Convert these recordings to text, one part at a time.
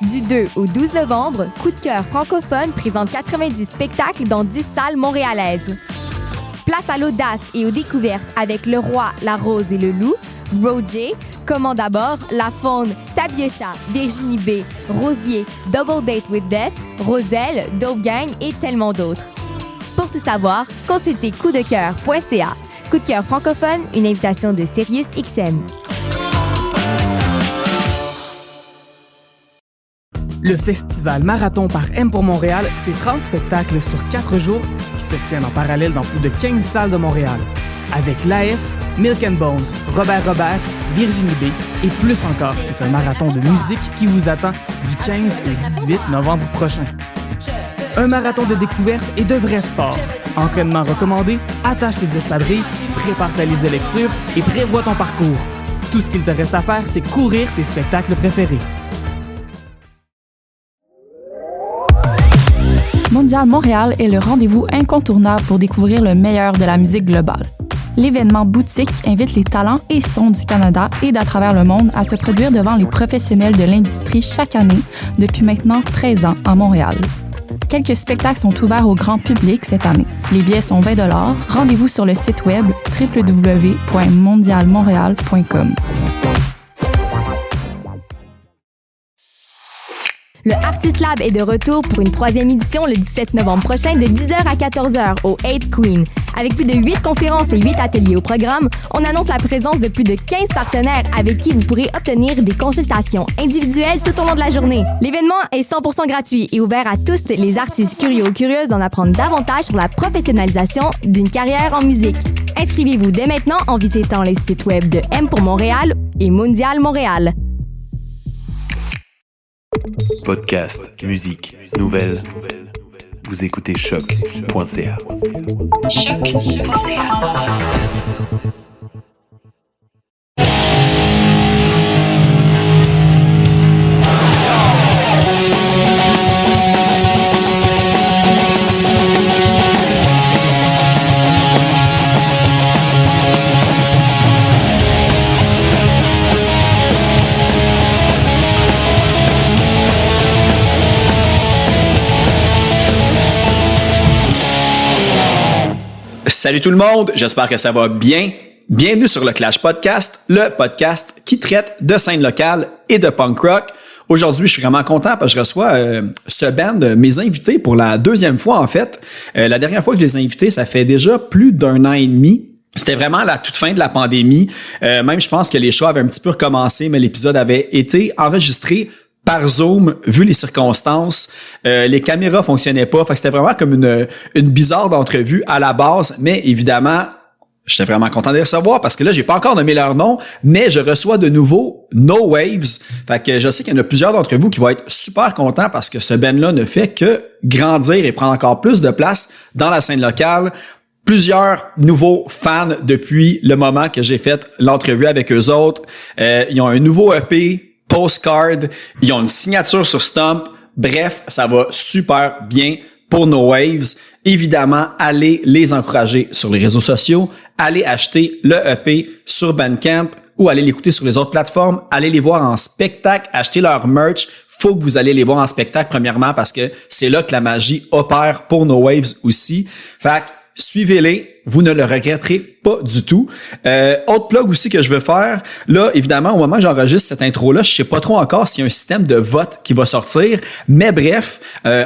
Du 2 au 12 novembre, Coup de cœur francophone présente 90 spectacles dans 10 salles montréalaises. Place à l'audace et aux découvertes avec Le Roi, la Rose et le Loup, Roger, Comment d'abord, La Faune, Tabiocha, Virginie B, Rosier, Double Date with Death, Roselle, Dope Gang et tellement d'autres. Pour tout savoir, consultez coupdecoeur.ca. Coup de cœur francophone, une invitation de Sirius XM. Le festival Marathon par M pour Montréal, c'est 30 spectacles sur 4 jours qui se tiennent en parallèle dans plus de 15 salles de Montréal. Avec l'AF, Milk and Bone, Robert, Virginie B et plus encore. C'est un marathon de musique qui vous attend du 15 au 18 novembre prochain. Un marathon de découverte et de vrais sports. Entraînement recommandé, attache tes espadrilles, prépare ta liste de lecture et prévois ton parcours. Tout ce qu'il te reste à faire, c'est courir tes spectacles préférés. Mondial Montréal est le rendez-vous incontournable pour découvrir le meilleur de la musique globale. L'événement boutique invite les talents et sons du Canada et d'à travers le monde à se produire devant les professionnels de l'industrie chaque année depuis maintenant 13 ans à Montréal. Quelques spectacles sont ouverts au grand public cette année. Les billets sont 20 $. Rendez-vous sur le site web www.mondialmontréal.com. Le Artist Lab est de retour pour une 3e édition le 17 novembre prochain de 10h à 14h au 8 Queen. Avec plus de 8 conférences et 8 ateliers au programme, on annonce la présence de plus de 15 partenaires avec qui vous pourrez obtenir des consultations individuelles tout au long de la journée. L'événement est 100% gratuit et ouvert à tous les artistes curieux ou curieuses d'en apprendre davantage sur la professionnalisation d'une carrière en musique. Inscrivez-vous dès maintenant en visitant les sites web de M pour Montréal et Mondial Montréal. Podcast, musique, nouvelles. Vous écoutez choc.ca. Salut tout le monde, j'espère que ça va bien. Bienvenue sur le Clash Podcast, le podcast qui traite de scène locale et de punk rock. Aujourd'hui, je suis vraiment content parce que je reçois ce band, mes invités pour la 2e fois en fait. La dernière fois que je les ai invités, ça fait déjà plus d'1 an et demi. C'était vraiment à la toute fin de la pandémie. Même je pense que les shows avaient un petit peu recommencé, mais l'épisode avait été enregistré par Zoom, vu les circonstances. Les caméras fonctionnaient pas. Fait que c'était vraiment comme une bizarre d'entrevue à la base. Mais évidemment, j'étais vraiment content de les recevoir parce que là, j'ai pas encore nommé leur nom, mais je reçois de nouveau No Waves. Fait que je sais qu'il y en a plusieurs d'entre vous qui vont être super contents parce que ce band-là ne fait que grandir et prendre encore plus de place dans la scène locale. Plusieurs nouveaux fans depuis le moment que j'ai fait l'entrevue avec eux autres. Ils ont un nouveau EP, Postcard, ils ont une signature sur Stomp. Bref, ça va super bien pour No Waves. Évidemment, allez les encourager sur les réseaux sociaux, allez acheter le EP sur Bandcamp ou allez l'écouter sur les autres plateformes, allez les voir en spectacle, achetez leur merch. Faut que vous allez les voir en spectacle premièrement parce que c'est là que la magie opère pour No Waves aussi. Fait que suivez-les, vous ne le regretterez pas du tout. Autre plug aussi que je veux faire, là, évidemment, au moment où j'enregistre cette intro-là, je sais pas trop encore s'il y a un système de vote qui va sortir, mais bref,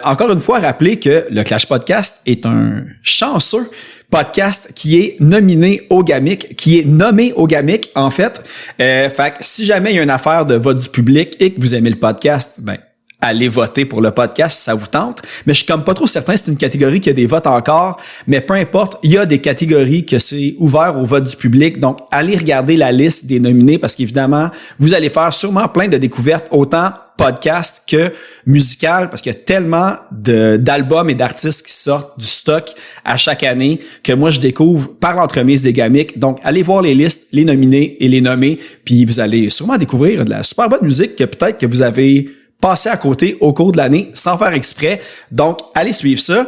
encore une fois, rappelez que le Clash Podcast est un chanceux podcast qui est nommé au GAMIC, en fait. Fait que si jamais il y a une affaire de vote du public et que vous aimez le podcast, ben, allez voter pour le podcast si ça vous tente. Mais je suis comme pas trop certain si c'est une catégorie qui a des votes encore. Mais peu importe, il y a des catégories que c'est ouvert au vote du public. Donc, allez regarder la liste des nominés parce qu'évidemment, vous allez faire sûrement plein de découvertes, autant podcast que musical, parce qu'il y a tellement d'albums et d'artistes qui sortent du stock à chaque année que moi, je découvre par l'entremise des GAMIC. Donc, allez voir les listes, les nominés et les nommer. Puis, vous allez sûrement découvrir de la super bonne musique que peut-être que vous avez passer à côté au cours de l'année sans faire exprès. Donc, allez suivre ça.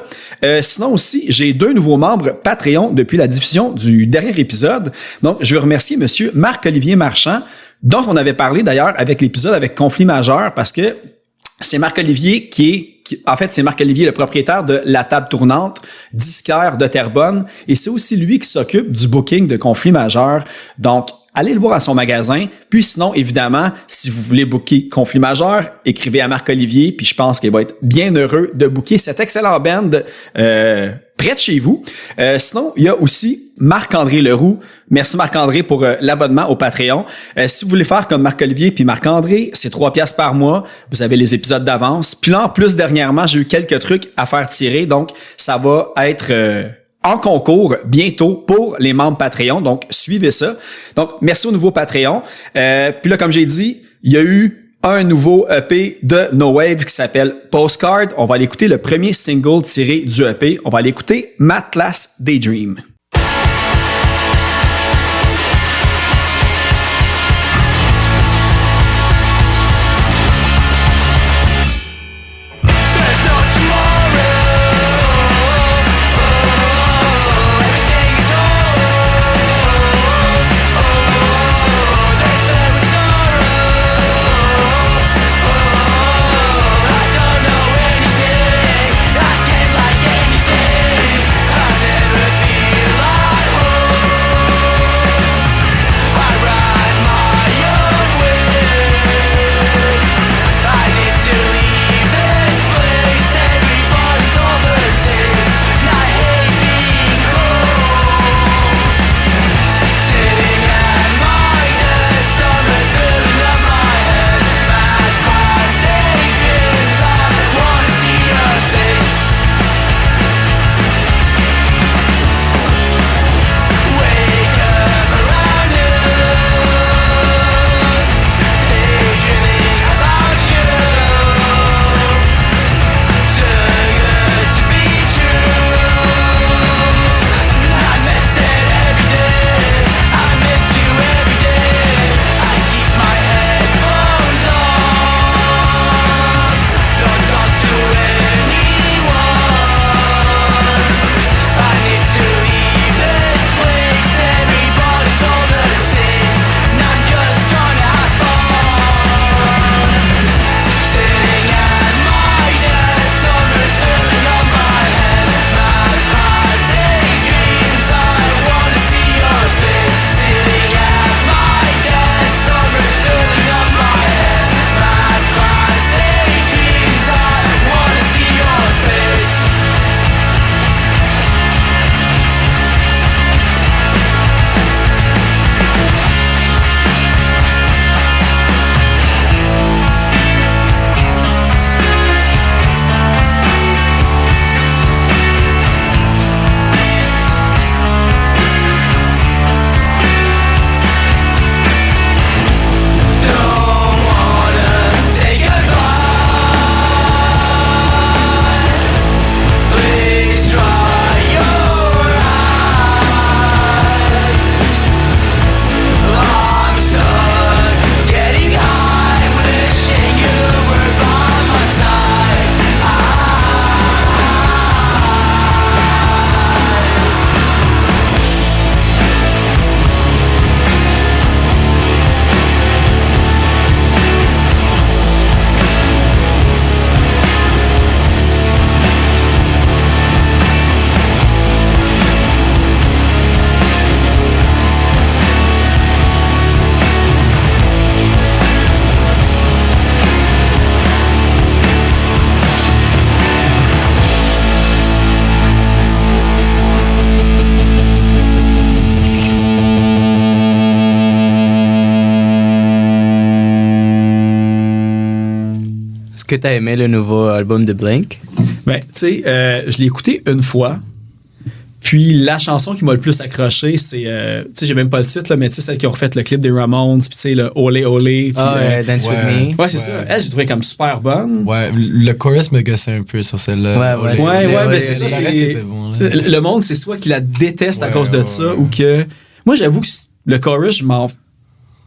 Sinon aussi, j'ai 2 nouveaux membres Patreon depuis la diffusion du dernier épisode. Donc, je veux remercier monsieur Marc-Olivier Marchand, dont on avait parlé d'ailleurs avec l'épisode avec Conflit majeur parce que c'est Marc-Olivier c'est Marc-Olivier, le propriétaire de La Table Tournante, disquaire de Terrebonne, et c'est aussi lui qui s'occupe du booking de Conflits majeurs. Donc, allez le voir à son magasin. Puis sinon, évidemment, si vous voulez booker Conflits majeurs, écrivez à Marc-Olivier, puis je pense qu'il va être bien heureux de booker cet excellent band près de chez vous. Sinon, il y a aussi Marc-André Leroux. Merci Marc-André pour l'abonnement au Patreon. Si vous voulez faire comme Marc-Olivier puis Marc-André, c'est 3$ par mois. Vous avez les épisodes d'avance. Puis là, en plus, dernièrement, j'ai eu quelques trucs à faire tirer. Donc, ça va être en concours bientôt pour les membres Patreon. Donc, suivez ça. Donc, merci au nouveau Patreon. Puis là, comme j'ai dit, il y a eu un nouveau EP de No Wave qui s'appelle Postcard. On va aller écouter le premier single tiré du EP. On va aller écouter Math Class Daydream. Est-ce que tu as aimé le nouveau album de Blink? Ben, tu sais, je l'ai écouté une fois. Puis la chanson qui m'a le plus accroché, c'est, tu sais, j'ai même pas le titre, là, mais tu sais, celle qui ont refait le clip des Ramones, puis tu sais, le Olé Olé. Dance With Me. Ouais, c'est ça. Elle, j'ai trouvé comme super bonne. Ouais, le chorus me gossait un peu sur celle-là. Ouais, mais c'est ça, c'est... Bon, le monde, c'est soit qu'il la déteste à cause de ça, ou que... Moi, j'avoue que le chorus, je m'en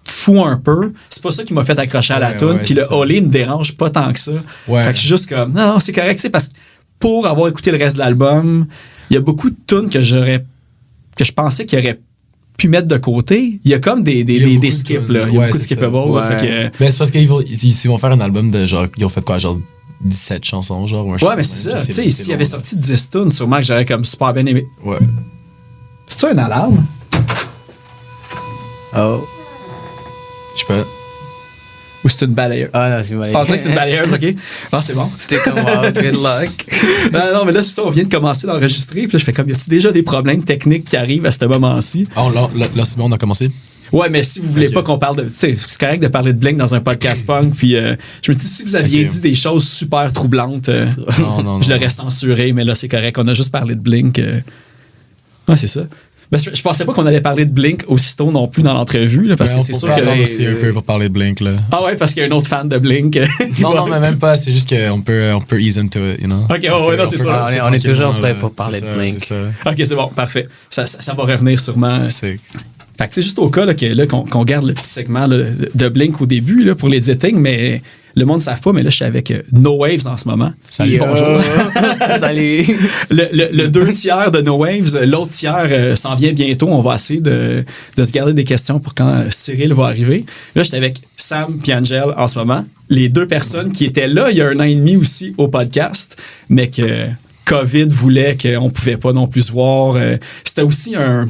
fous un peu. C'est pas ça qui m'a fait accrocher à la toune. Puis le Olé me dérange pas tant que ça. Fait que je suis juste comme, non, c'est correct, tu sais, parce que pour avoir écouté le reste de l'album, il y a beaucoup de tunes que je pensais qu'il y aurait pu mettre de côté, il y a comme des skips, là. Il y a beaucoup de skippables. Ouais. Fait que, Ben, c'est parce qu'ils vont faire un album de genre, ils ont fait quoi, genre 17 chansons, genre. ouais, mais c'est ça. Tu sais, s'il y avait sorti 10 tunes, sûrement que j'aurais comme super bien aimé. Ouais. C'est-tu une alarme? Oh. Je sais pas. Ou c'est une balayeuse? Ah non, c'est une Je pensais que c'était une balayeuse, ok. Ah, c'est bon. J'étais comme, wow, good luck. Non, mais là, c'est ça, on vient de commencer d'enregistrer. Puis là, je fais comme, y a-tu déjà des problèmes techniques qui arrivent à ce moment-ci? Ah, là, c'est bon, on a commencé. Ouais, mais si vous voulez pas qu'on parle de. Tu sais, c'est correct de parler de Blink dans un podcast punk. Puis je me dis, si vous aviez dit des choses super troublantes, Non. je l'aurais censuré, mais là, c'est correct. On a juste parlé de Blink. Ouais, c'est ça. Ben, je pensais pas qu'on allait parler de Blink aussitôt non plus dans l'entrevue, là, parce que c'est sûr que. On peut aussi un peu pour parler de Blink, là. Ah ouais, parce qu'il y a un autre fan de Blink. Non, mais même pas. C'est juste qu'on peut ease into it, you know. Ok, ouais, non, c'est ça. On est toujours prêt pour parler de Blink. C'est ça. Ok, c'est bon, parfait. Ça va revenir sûrement. C'est... Fait que c'est juste au cas là, qu'on garde le petit segment là, de Blink au début là, pour l'editing, mais le monde ne savent pas, mais là, je suis avec No Waves en ce moment. Salut, bonjour. Salut. Le 2 tiers de No Waves, l'autre tiers s'en vient bientôt. On va essayer de se garder des questions pour quand Cyril va arriver. Là, j'étais avec Sam et Angel en ce moment. Les deux personnes qui étaient là il y a 1 an et demi aussi au podcast, mais que COVID voulait qu'on ne pouvait pas non plus se voir. C'était aussi un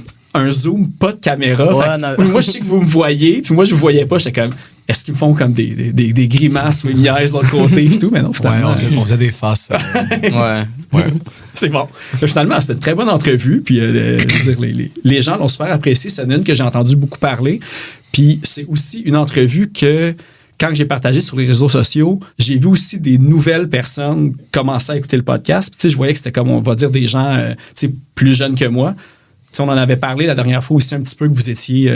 Zoom, pas de caméra. Ouais, moi, je sais que vous me voyez, puis moi, je vous voyais pas. J'étais comme, est-ce qu'ils me font comme des grimaces ou une niaise de l'autre côté et tout? Mais non, finalement. Ouais, on faisait des faces. Ouais. C'est bon. Finalement, c'était une très bonne entrevue. Puis, je veux dire, les gens l'ont super apprécié. C'est une que j'ai entendu beaucoup parler. Puis, c'est aussi une entrevue que, quand j'ai partagé sur les réseaux sociaux, j'ai vu aussi des nouvelles personnes commencer à écouter le podcast. Puis, tu sais, je voyais que c'était comme, on va dire, des gens tu sais, plus jeunes que moi. T'sais, on en avait parlé la dernière fois aussi un petit peu que vous étiez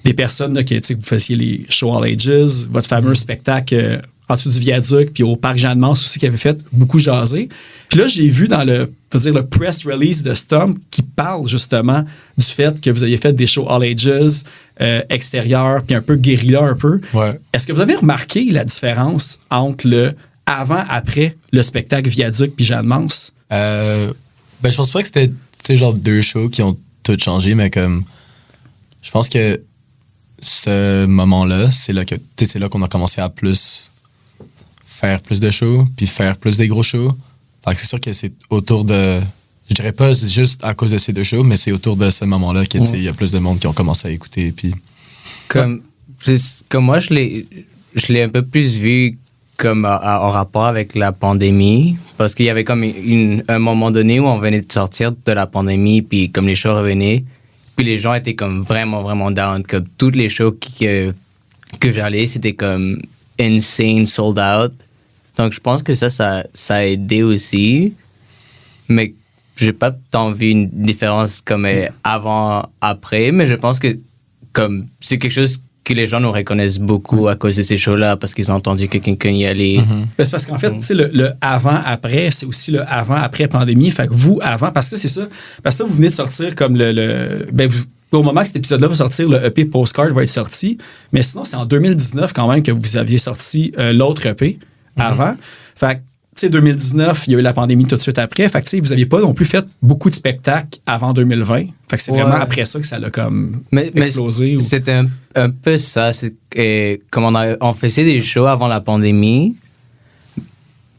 des personnes là, que vous faisiez les Show All Ages, votre fameux spectacle en dessous du viaduc, puis au Parc Jeanne-Mance aussi qui avait fait beaucoup jaser. Puis là, j'ai vu dans le press release de Stomp qui parle justement du fait que vous aviez fait des Show All Ages extérieurs, puis un peu guérilla un peu. Ouais. Est-ce que vous avez remarqué la différence entre le avant-après le spectacle Viaduc puis Jeanne-Mance? Ben, je pense pas que c'était genre 2 shows qui ont tout changé, mais comme je pense que ce moment-là, c'est là qu'on a commencé à faire plus de shows, puis faire plus des gros shows. Fait que c'est sûr que c'est autour de, je dirais pas juste à cause de ces 2 shows, mais c'est autour de ce moment-là qu'il y a plus de monde qui ont commencé à écouter. Puis Comme moi, je l'ai un peu plus vu comme en rapport avec la pandémie, parce qu'il y avait comme un moment donné où on venait de sortir de la pandémie, puis comme les shows revenaient, puis les gens étaient comme vraiment, vraiment down. Comme toutes les shows que j'allais, c'était comme insane, sold out. Donc je pense que ça a aidé aussi, mais j'ai pas tant vu une différence comme avant, après, mais je pense que comme c'est quelque chose que les gens nous reconnaissent beaucoup à cause de ces shows-là, parce qu'ils ont entendu que quelqu'un y allait. Ben, c'est parce qu'en fait, tu sais, le avant-après, c'est aussi le avant-après pandémie. Fait que vous, avant, parce que c'est ça, parce que là, vous venez de sortir comme au moment que cet épisode-là va sortir, le EP Postcard va être sorti, mais sinon, c'est en 2019 quand même que vous aviez sorti l'autre EP avant. Fait que, tu sais, 2019, il y a eu la pandémie tout de suite après. Fait que, tu sais, vous n'aviez pas non plus fait beaucoup de spectacles avant 2020. Fait que c'est vraiment après ça que ça l'a comme explosé. C'était un peu ça. Comme on faisait des shows avant la pandémie.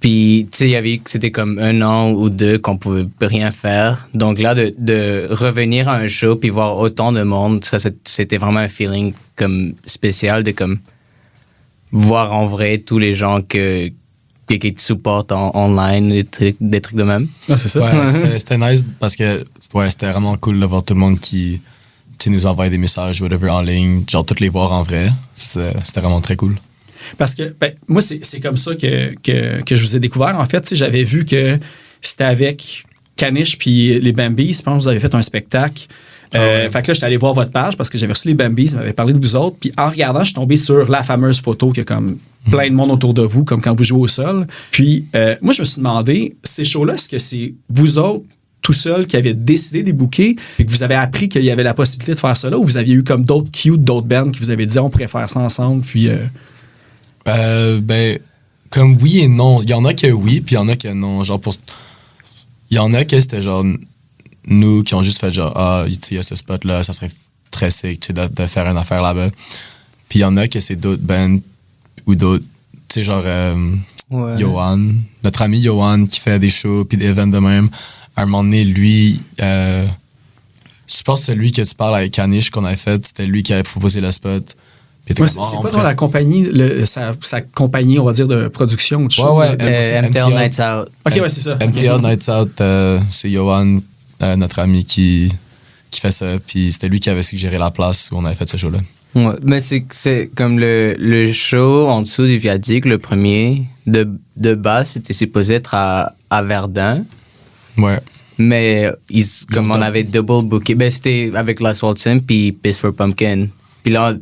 Puis, tu sais, c'était comme 1 an ou 2 qu'on pouvait rien faire. Donc là, de revenir à un show puis voir autant de monde, ça, c'était vraiment un feeling comme spécial de comme voir en vrai tous les gens qui te supportent online, des trucs de même. Ah, c'est ça. Ouais, c'était nice parce que c'était vraiment cool de voir tout le monde qui nous envoie des messages, whatever, en ligne, genre toutes les voir en vrai. C'était vraiment très cool. Parce que, moi, c'est comme ça que je vous ai découvert. En fait, j'avais vu que c'était avec Caniche puis les Bambies. Je pense que vous avez fait un spectacle. Fait que là, j'étais allé voir votre page parce que j'avais reçu les Bambies, ils m'avaient parlé de vous autres. Puis en regardant, je suis tombé sur la fameuse photo qui a comme plein de monde autour de vous, comme quand vous jouez au sol. Puis moi, je me suis demandé, ces shows-là, est-ce que c'est vous autres tout seul qui avez décidé des bouquets et que vous avez appris qu'il y avait la possibilité de faire ça là, ou vous aviez eu comme d'autres d'autres bands qui vous avaient dit on pourrait faire ça ensemble, puis... Ben, comme oui et non. Il y en a que oui, puis il y en a que non. Genre il y en a que c'était genre nous qui ont juste fait genre, il y a ce spot-là, ça serait très sick, tu sais, de faire une affaire là-bas. Puis il y en a que c'est d'autres bands ou d'autres, tu sais, genre Johan, notre ami Johan qui fait des shows puis des events de même. À un moment donné, lui, je pense que celui que tu parles avec Kanish qu'on avait fait, c'était lui qui avait proposé le spot. C'est quoi dans la compagnie, sa compagnie, on va dire, de production ou de show? MTL Nights Out. OK, ouais, c'est ça. MTL Nights Out, c'est Johan, notre ami qui fait ça. Puis c'était lui qui avait suggéré la place où on avait fait ce show-là. Ouais, mais c'est comme le show en dessous du viaduc, le premier, de base, c'était supposé être à Verdun. Ouais. Mais comme on avait double booké, ben c'était avec Last Walton puis Piss for Pumpkin. Puis là,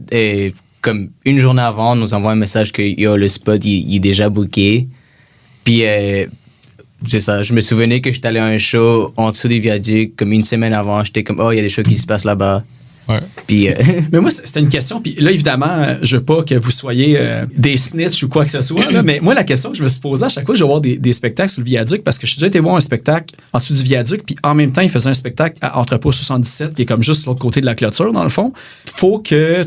comme une journée avant, on nous envoie un message que le spot il est déjà booké. Puis c'est ça, je me souvenais que j'étais allé à un show en dessous des viaducs comme une semaine avant. J'étais comme, il y a des shows qui se passent là-bas. Ouais. Puis, mais moi, c'était une question. Puis là, évidemment, je veux pas que vous soyez des snitch ou quoi que ce soit. Là, mais moi, la question que je me suis posée à chaque fois, je vais voir des spectacles sur le viaduc parce que je suis déjà été voir un spectacle en dessous du viaduc. Puis en même temps, il faisait un spectacle à Entrepôt 77 qui est comme juste sur l'autre côté de la clôture, dans le fond. Faut que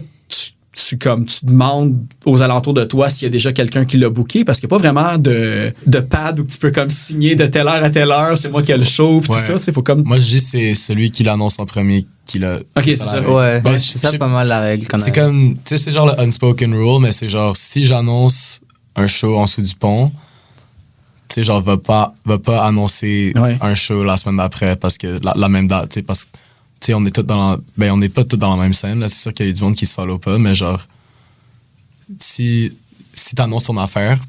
tu demandes aux alentours de toi s'il y a déjà quelqu'un qui l'a booké parce qu'il n'y a pas vraiment de pad où tu peux comme signer de telle heure à telle heure, c'est moi qui ai le show puis tout ça, faut comme... Moi je dis c'est celui qui l'annonce en premier qui l'a... OK, c'est ça. Ouais, c'est ça pas mal la règle qu'on a. C'est comme, tu sais, c'est genre le unspoken rule, mais c'est genre si j'annonce un show en dessous du pont, tu sais, genre va pas annoncer un show la semaine d'après parce que la même date, tu sais, parce que tu sais, on est tous on n'est pas tous dans la même scène, là. C'est sûr qu'il y a du monde qui se follow pas, mais genre, si t'annonces ton affaire,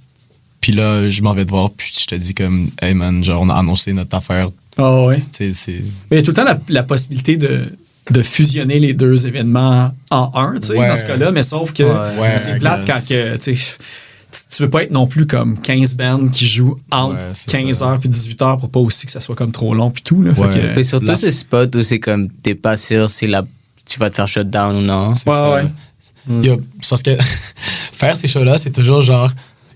puis là, je m'en vais te voir, puis je te dis comme, hey man, genre, on a annoncé notre affaire. Oh, ouais. Tu sais, mais il y a tout le temps la possibilité de fusionner les deux événements en un, tu sais, dans ce cas-là, mais sauf que c'est plate quand que, tu sais, tu veux pas être non plus comme 15 bands qui jouent entre 15h puis 18h pour pas aussi que ça soit comme trop long puis tout. Là. Fait que, surtout ce spot où c'est comme t'es pas sûr si tu vas te faire shutdown ou non. C'est ça. C'est parce que faire ces shows-là, c'est toujours genre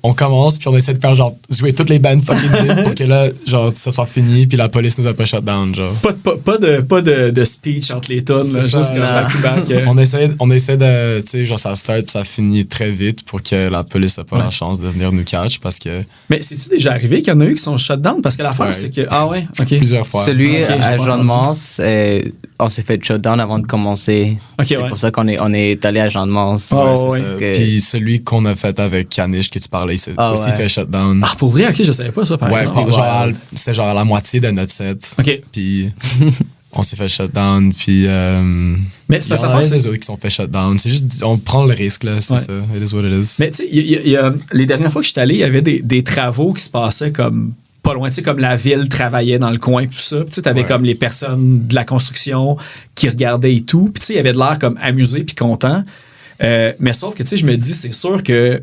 on commence puis on essaie de faire genre jouer toutes les bandes fucking vite pour que là genre ça soit fini puis la police nous a pas shutdown genre. Pas de speech entre les tonnes là, juste on essaie de tu sais genre ça start puis ça finit très vite pour que la police a pas la chance de venir nous catch parce que. Mais c'est-tu déjà arrivé qu'il y en a eu qui sont shutdown parce que l'affaire c'est que OK. Plusieurs fois. Celui à Jean-de-Mance, on s'est fait shutdown avant de commencer. C'est pour ça qu'on est allé à Jean-de-Mance. Puis celui qu'on a fait avec Kanish que tu parlais, il s'est aussi fait shutdown. Ah, pour vrai? OK, je savais pas ça, par exemple. C'était genre à la moitié de notre set. OK. Puis on s'est fait shutdown, puis... mais c'est parce que il y a des autres qui sont fait shutdown. C'est juste, on prend le risque, là, c'est ça. It is what it is. Mais tu sais, les dernières fois que j'étais allé, il y avait des travaux qui se passaient comme... pas loin, tu sais, comme la ville travaillait dans le coin, tout ça. Tu sais, t'avais comme les personnes de la construction qui regardaient et tout. Puis tu sais, il y avait de l'air comme amusé puis content. Mais sauf que, tu sais, je me dis, c'est sûr que,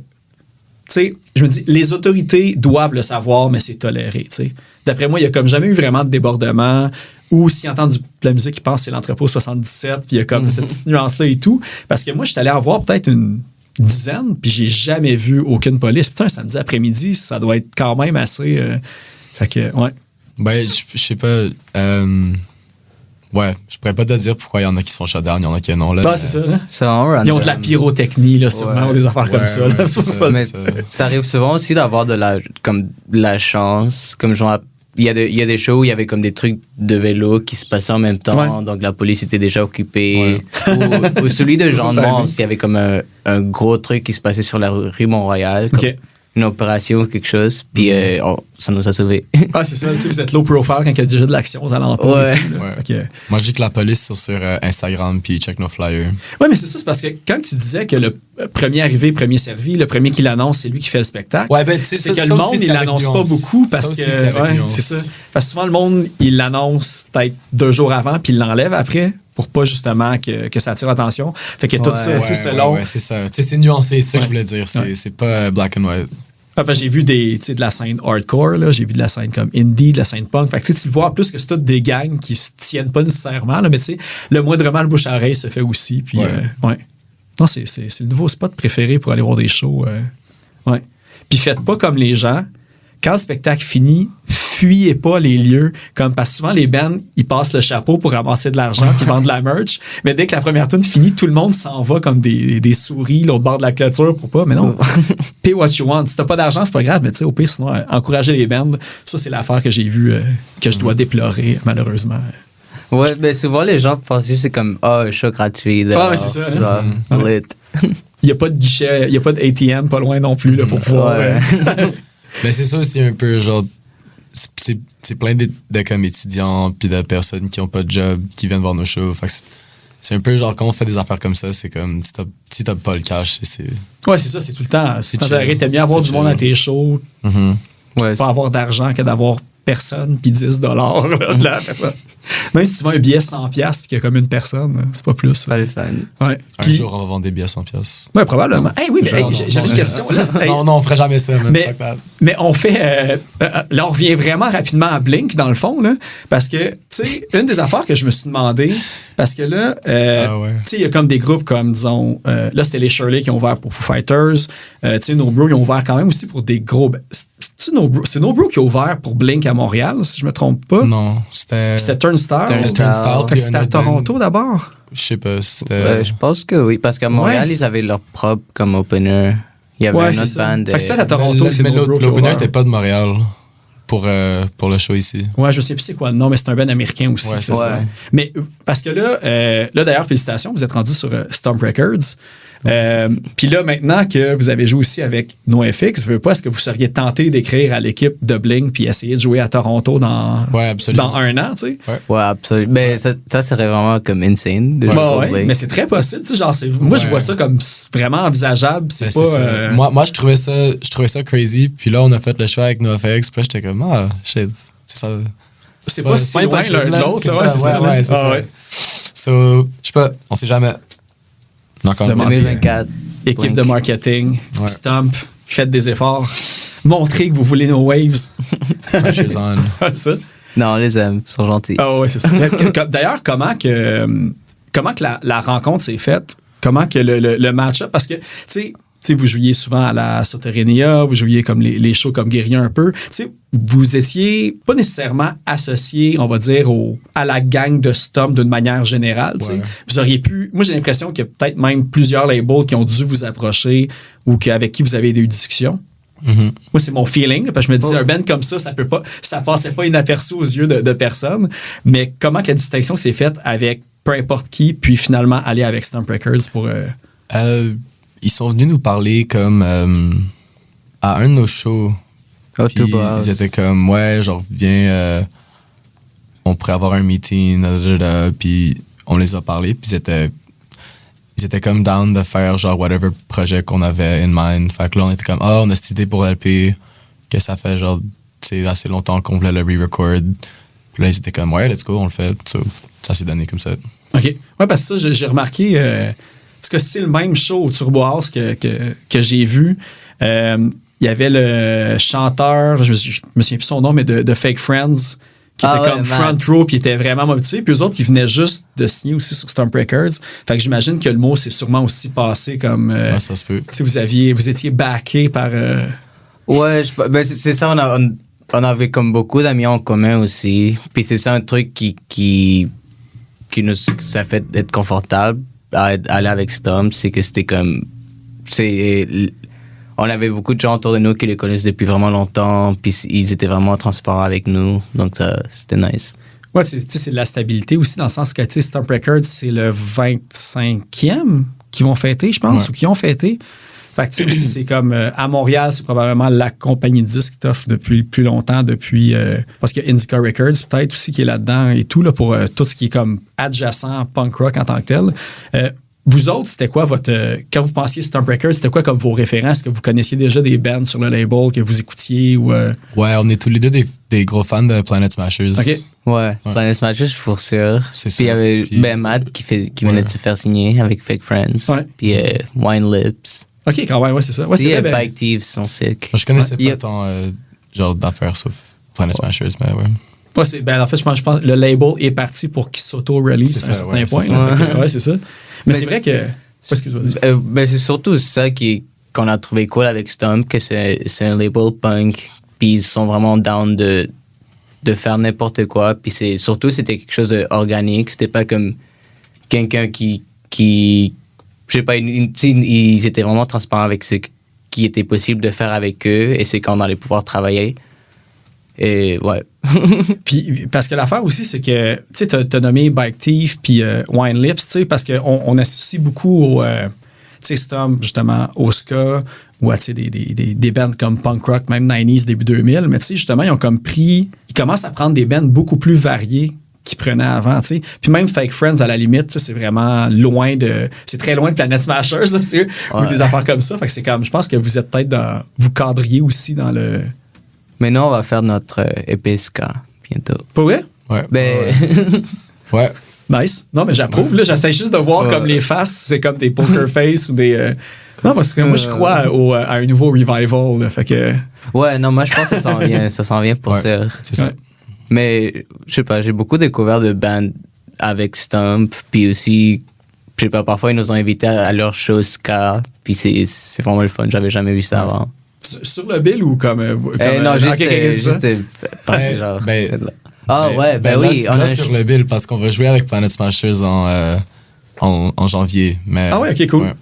tu sais, je me dis, les autorités doivent le savoir, mais c'est toléré, tu sais. D'après moi, il y a comme jamais eu vraiment de débordement ou s'ils entendent de la musique, ils pensent que c'est l'entrepôt 77, puis il y a comme cette petite nuance-là et tout. Parce que moi, je suis allé en voir peut-être une dizaine, puis j'ai jamais vu aucune police. Putain, un samedi après-midi, ça doit être quand même assez... Fait que, ouais. Ben, je sais pas... je pourrais pas te dire pourquoi il y en a qui se font shutdown, il y en a qui non. Là, c'est ça, là. Ils ont de la pyrotechnie, là, sûrement, ou des affaires comme ça. Là. Mais ça arrive souvent aussi d'avoir de la chance. Comme genre, il y a des shows où il y avait comme des trucs de vélo qui se passaient en même temps, donc la police était déjà occupée. Ou celui de Jean-de-Mance, il y avait comme un gros truc qui se passait sur la rue Mont-Royal. Une opération ou quelque chose, puis ça nous a sauvés. Ah, c'est ça, tu sais, vous êtes low profile quand il y a déjà de l'action aux alentours. Moi, je dis que la police sur Instagram, puis check nos flyers. Oui, mais c'est parce que quand tu disais que le premier arrivé, premier servi, le premier qui l'annonce, c'est lui qui fait le spectacle. Ouais, ben, c'est que le monde, il l'annonce pas beaucoup parce que. C'est ça. Parce que souvent, le monde, il l'annonce peut-être 2 jours avant, puis il l'enlève après. Pour pas justement que ça attire l'attention. Fait que tout ça, tu sais, selon. C'est ça. Tu sais, c'est nuancé, c'est ça que je voulais dire. C'est pas black and white. J'ai vu de la scène hardcore, là. J'ai vu de la scène comme indie, de la scène punk. Fait que tu vois en plus que c'est toutes des gangs qui se tiennent pas nécessairement, là, mais tu sais, le moindrement le bouche à oreille se fait aussi. Puis, non, c'est le nouveau spot préféré pour aller voir des shows. Puis faites pas comme les gens. Quand le spectacle finit, fuyez pas les lieux, comme parce que souvent les bands, ils passent le chapeau pour ramasser de l'argent puis vendent de la merch, mais dès que la première tune finit, tout le monde s'en va comme des souris l'autre bord de la clôture pour pas, mais non, pay what you want. Si t'as pas d'argent, c'est pas grave, mais tu sais, au pire, sinon, encourager les bands, ça c'est l'affaire que j'ai vue, que je dois déplorer, malheureusement. Ouais, ben souvent les gens pensent que c'est comme un show gratuit. Ouais, c'est ça. Genre, lit. Il y a pas de guichet, il y a pas de ATM pas loin non plus là, pour pouvoir. Ouais. Ben c'est ça aussi un peu, genre, c'est plein de comme étudiants puis de personnes qui ont pas de job, qui viennent voir nos shows. Fait que c'est un peu genre, quand on fait des affaires comme ça, c'est comme, si t'as pas le cash, c'est... Ouais, c'est ça, c'est tout le temps. Si chill. t'aimes bien avoir du monde à tes shows, Ouais, pas avoir d'argent que d'avoir personne puis $10 là, de la personne. Même si tu vends un billet 100$ puis qu'il y a comme une personne, c'est pas plus. pas le fun. Ouais. Un Puis, jour, on va vendre des billets à 100$. ouais, probablement. Hey, oui, mais hey, j'avais une question. Là, hey, Non, on ferait jamais ça, man. mais on fait... là, on revient vraiment rapidement à Blink, dans le fond, là, parce que, tu sais, une des affaires que je me suis demandé, parce que là, ouais. tu sais, il y a comme des groupes comme, disons, là, c'était les Shirley qui ont ouvert pour Foo Fighters. Tu sais, No Bro, ils ont ouvert quand même aussi pour des gros... C'est No Bro qui a ouvert pour Blink à Montréal, si je me trompe pas. Non, c'était Turnstile. C'était Turnstile. Fait que puis c'était un à autre Toronto band. d'abord. Je sais pas, c'était... Je pense que oui, parce qu'à Montréal, Ouais. ils avaient leur propre comme opener. Il y avait Ouais, un c'est autre ça. band. Fait que c'était à Toronto que c'est mais No Bro qui a l'opener ouvert. était pas de Montréal pour le show ici. Ouais, je sais plus c'est quoi le nom, mais c'est un band américain aussi. Ouais, qui c'est fait ça. ça. Mais parce que là d'ailleurs, félicitations, vous êtes rendu sur Stomp Records. Puis là, maintenant que vous avez joué aussi avec NoFX, je veux pas, est-ce que vous seriez tenté d'écrire à l'équipe de Blink puis essayer de jouer à Toronto dans absolument. dans 1 an, tu sais? Ouais, absolument. Ben, ça serait vraiment comme insane de jouer Bah pour ouais, Blink. mais c'est très possible, tu sais, genre, moi, je vois ça comme vraiment envisageable, c'est Ben, pas... ça. Moi, je trouvais ça crazy. Puis là, on a fait le show avec NoFX. Puis là, j'étais comme, shit, c'est ça. c'est pas si loin impossible, l'un de là. l'autre, là, ouais, c'est ça. Ouais, là. c'est Ah ça. ouais. So, je sais pas, on sait jamais. Encore Demande- 2024. Équipe Blink. de marketing, Ouais. Stomp, faites des efforts, montrez que vous voulez nos waves. Pressure's on. ça. Non, on les aime, ils sont gentils. Ah ouais, c'est ça. D'ailleurs, comment que la rencontre s'est faite? Comment que le match-up? Parce que, tu sais, vous jouiez souvent à la Soterenia, vous jouiez comme les shows comme Guérilla un peu. Tu sais, vous étiez pas nécessairement associé, on va dire, à la gang de Stomp d'une manière générale. Tu sais. Ouais. Vous auriez pu... Moi, j'ai l'impression qu'il y a peut-être même plusieurs labels qui ont dû vous approcher ou avec qui vous avez eu des discussions. Mhm. Moi, c'est mon feeling, là, parce que je me dis, Oh. un band comme ça passait pas inaperçu aux yeux de personne. Mais comment que la distinction s'est faite avec peu importe qui, puis finalement aller avec Stomp Records pour... Ils sont venus nous parler comme à un de nos shows. Oh, Puis Turbo House. ils étaient comme, ouais, genre, viens, on pourrait avoir un meeting, puis on les a parlé, puis ils étaient comme down de faire, genre, whatever projet qu'on avait in mind. Fait que là, on était comme, on a cette idée pour LP, que ça fait, genre, tu sais, assez longtemps qu'on voulait le re-record. Puis là, ils étaient comme, ouais, let's go, on le fait. Ça s'est donné comme ça. OK. Ouais, parce que ça, j'ai remarqué... en tout cas, c'est le même show au Turbo House que j'ai vu. Il y avait le chanteur, je me souviens plus son nom, mais de Fake Friends, qui était comme front row, puis il était vraiment motivé. Puis eux autres, ils venaient juste de signer aussi sur Stomp Records. Fait que j'imagine que le mot s'est sûrement aussi passé comme... Ouais, ça se peut. Tu sais, vous étiez backé par... Ouais, ben c'est ça, on avait comme beaucoup d'amis en commun aussi. Puis c'est ça un truc qui nous ça fait être confortable à aller avec Stomp, c'est que c'était comme on avait beaucoup de gens autour de nous qui les connaissent depuis vraiment longtemps, puis ils étaient vraiment transparents avec nous, donc ça c'était nice. Ouais, c'est de la stabilité aussi, dans le sens que, tu sais, Stomp Records, c'est le 25e qu'ils vont fêter, je pense, Ouais. ou qui ont fêté. Fait que, tu sais, aussi, c'est comme, à Montréal, c'est probablement la compagnie de disques qui t'offre depuis plus longtemps, parce qu'il y a Indica Records, peut-être aussi, qui est là-dedans et tout, là, pour tout ce qui est comme adjacent punk rock en tant que tel. Vous autres, c'était quoi quand vous pensiez Stomp Records, c'était quoi comme vos références? Est-ce que vous connaissiez déjà des bands sur le label que vous écoutiez ou... Ouais, on est tous les deux des gros fans de Planet Smashers. OK. Ouais, Planet Smashers, je suis pour sûr. C'est Puis il y ça. avait Puis- Matt qui venait de se faire signer avec Fake Friends. Ouais. Puis Wine Lips. OK, quand même, ouais, c'est ça. Ouais, Puis c'est vrai, Bike Thieves sont sick. Moi, je connaissais Ouais. pas tant genre d'affaires sauf Planet Smashers, mais ouais. Ouais, en fait, je pense que le label est parti pour qu'il s'auto-release C'est à un ça, certain ouais, point. c'est là. ça. Fait que, ouais, c'est ça. Mais Ben, c'est vrai que... Excuse-moi. Ben c'est surtout ça qu'on a trouvé cool avec Stomp, que c'est un label punk, puis ils sont vraiment down de de faire n'importe quoi. Puis c'était quelque chose d'organique. C'était pas comme quelqu'un qui je sais pas, ils étaient vraiment transparents avec ce qui était possible de faire avec eux et c'est quand on allait pouvoir travailler. Et ouais. Puis, parce que l'affaire aussi, c'est que, tu sais, t'as nommé Bike Thief puis Wine Lips, tu sais, parce qu'on associe beaucoup au, tu sais, Stomp, justement, au ska, ou à, tu sais, des bands comme punk rock, même 90s, début 2000, mais tu sais, justement, ils commencent à prendre des bands beaucoup plus variées qu'ils prenaient avant, tu sais. Puis même Fake Friends, à la limite, tu sais, c'est vraiment c'est très loin de Planet Smashers, là, tu sais, ou des affaires comme ça. Fait que c'est comme, je pense que vous êtes peut-être vous cadriez aussi dans le... Maintenant, on va faire notre EPSK bientôt. Pas vrai? Ouais. Ben... Ouais. Nice. Non, mais j'approuve. Là, j'essaie juste de voir comme les faces, c'est comme des poker face ou des... Non, parce que moi, je crois à un nouveau revival. Là, fait que... Ouais, non, moi, je pense que ça s'en vient pour ça. C'est ça. Mais, je sais pas, j'ai beaucoup découvert de bands avec Stomp, puis aussi, je sais pas, parfois, ils nous ont invités à leur show ska, puis c'est vraiment le fun. J'avais jamais vu ça avant. Sur le bill ou comme non, juste genre... Ah ouais, ben oui. Là, on est sur le bill parce qu'on va jouer avec Planet Smashers en janvier. Mais, ah ouais, ok, cool. Ouais.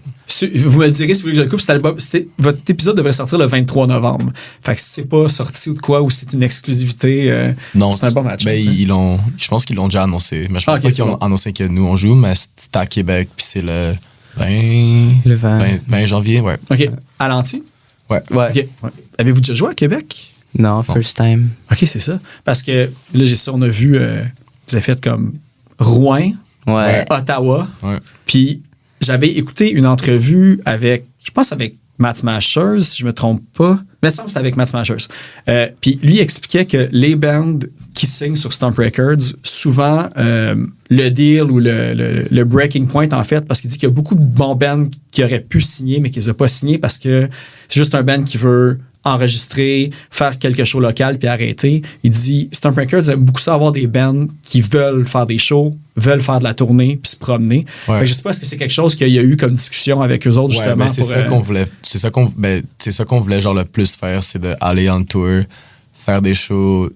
Vous me le direz si vous voulez que je le coupe. Votre épisode devrait sortir le 23 novembre. Fait que si c'est pas sorti ou de quoi, ou c'est une exclusivité, non, c'est un bon match. Ben, je pense qu'ils l'ont déjà annoncé. Mais je pense pas qu'ils ont annoncé que nous on joue, mais c'est à Québec, puis c'est le 20 janvier, ouais. Ok. À l'anti? Ouais. Okay. Ouais. Avez-vous déjà joué à Québec? Non, first time. Ok, c'est ça. Parce que là, on a vu, vous avez fait comme Rouen, Ottawa. Ouais. Puis j'avais écouté une entrevue avec Matt Smashers, si je me trompe pas. Mais ça me semble que c'était avec Matt Smashers. Puis lui expliquait que les bands qui signent sur Stomp Records, souvent, le deal ou le breaking point, en fait, parce qu'il dit qu'il y a beaucoup de bons bands qui auraient pu signer, mais qui les ont pas signés parce que c'est juste un band qui veut enregistrer, faire quelque chose local puis arrêter. Il dit, Stomp Records aime beaucoup ça, avoir des bands qui veulent faire des shows, veulent faire de la tournée puis se promener. Ouais. Fait que je sais pas, est-ce que c'est quelque chose qu'il y a eu comme discussion avec eux autres, justement? Ouais, c'est ça qu'on voulait. C'est ça qu'on voulait genre le plus faire, c'est d'aller en tour, faire des shows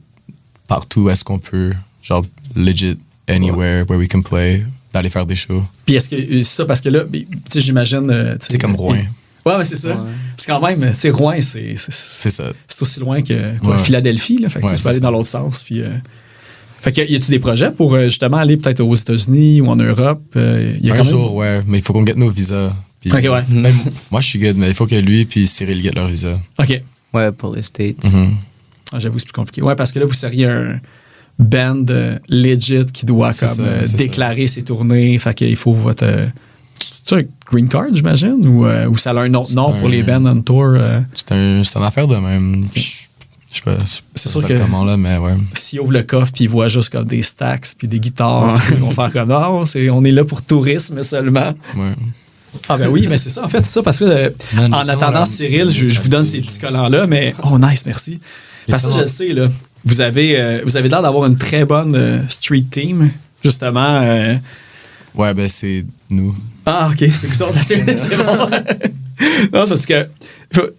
partout où est-ce qu'on peut, genre legit anywhere where we can play, d'aller faire des shows. Puis est-ce que ça, parce que là, tu sais, j'imagine... c'est comme Rouen. Ouais, mais c'est ça. Ouais. C'est quand même, tu sais, Rouen, c'est ça. C'est aussi loin que Philadelphie, là. Fait que tu peux aller dans l'autre sens. Puis, fait que y a-tu des projets pour justement aller peut-être aux États-Unis ou en Europe? Y a un jour, ouais, mais il faut qu'on get nos visas. Puis, ok, ouais. Même, moi, je suis good, mais il faut que lui puis Cyril get leur visa. Ok. Ouais, pour les States. Mm-hmm. Ah, j'avoue, c'est plus compliqué. Ouais, parce que là, vous seriez un band legit qui doit déclarer ses tournées. Fait qu'il faut votre... c'est un green card, j'imagine? Ou ça a un autre nom pour les bands on tour? C'est une affaire de même. Je sais pas. C'est sûr que comment, là, mais ouais. S'ils ouvrent le coffre puis ils voient juste comme des stacks puis des guitares, ils vont faire comme non, on est là pour tourisme seulement. Ouais. Ah ben oui, mais c'est ça, en fait, c'est ça, parce que en attendant Cyril, je vous donne ces petits collants-là, mais oh nice, merci. Parce que je le sais, là, vous avez l'air d'avoir une très bonne street team, justement. Ouais, ben c'est nous. Ah, ok, c'est ça, c'est bon. Non, parce que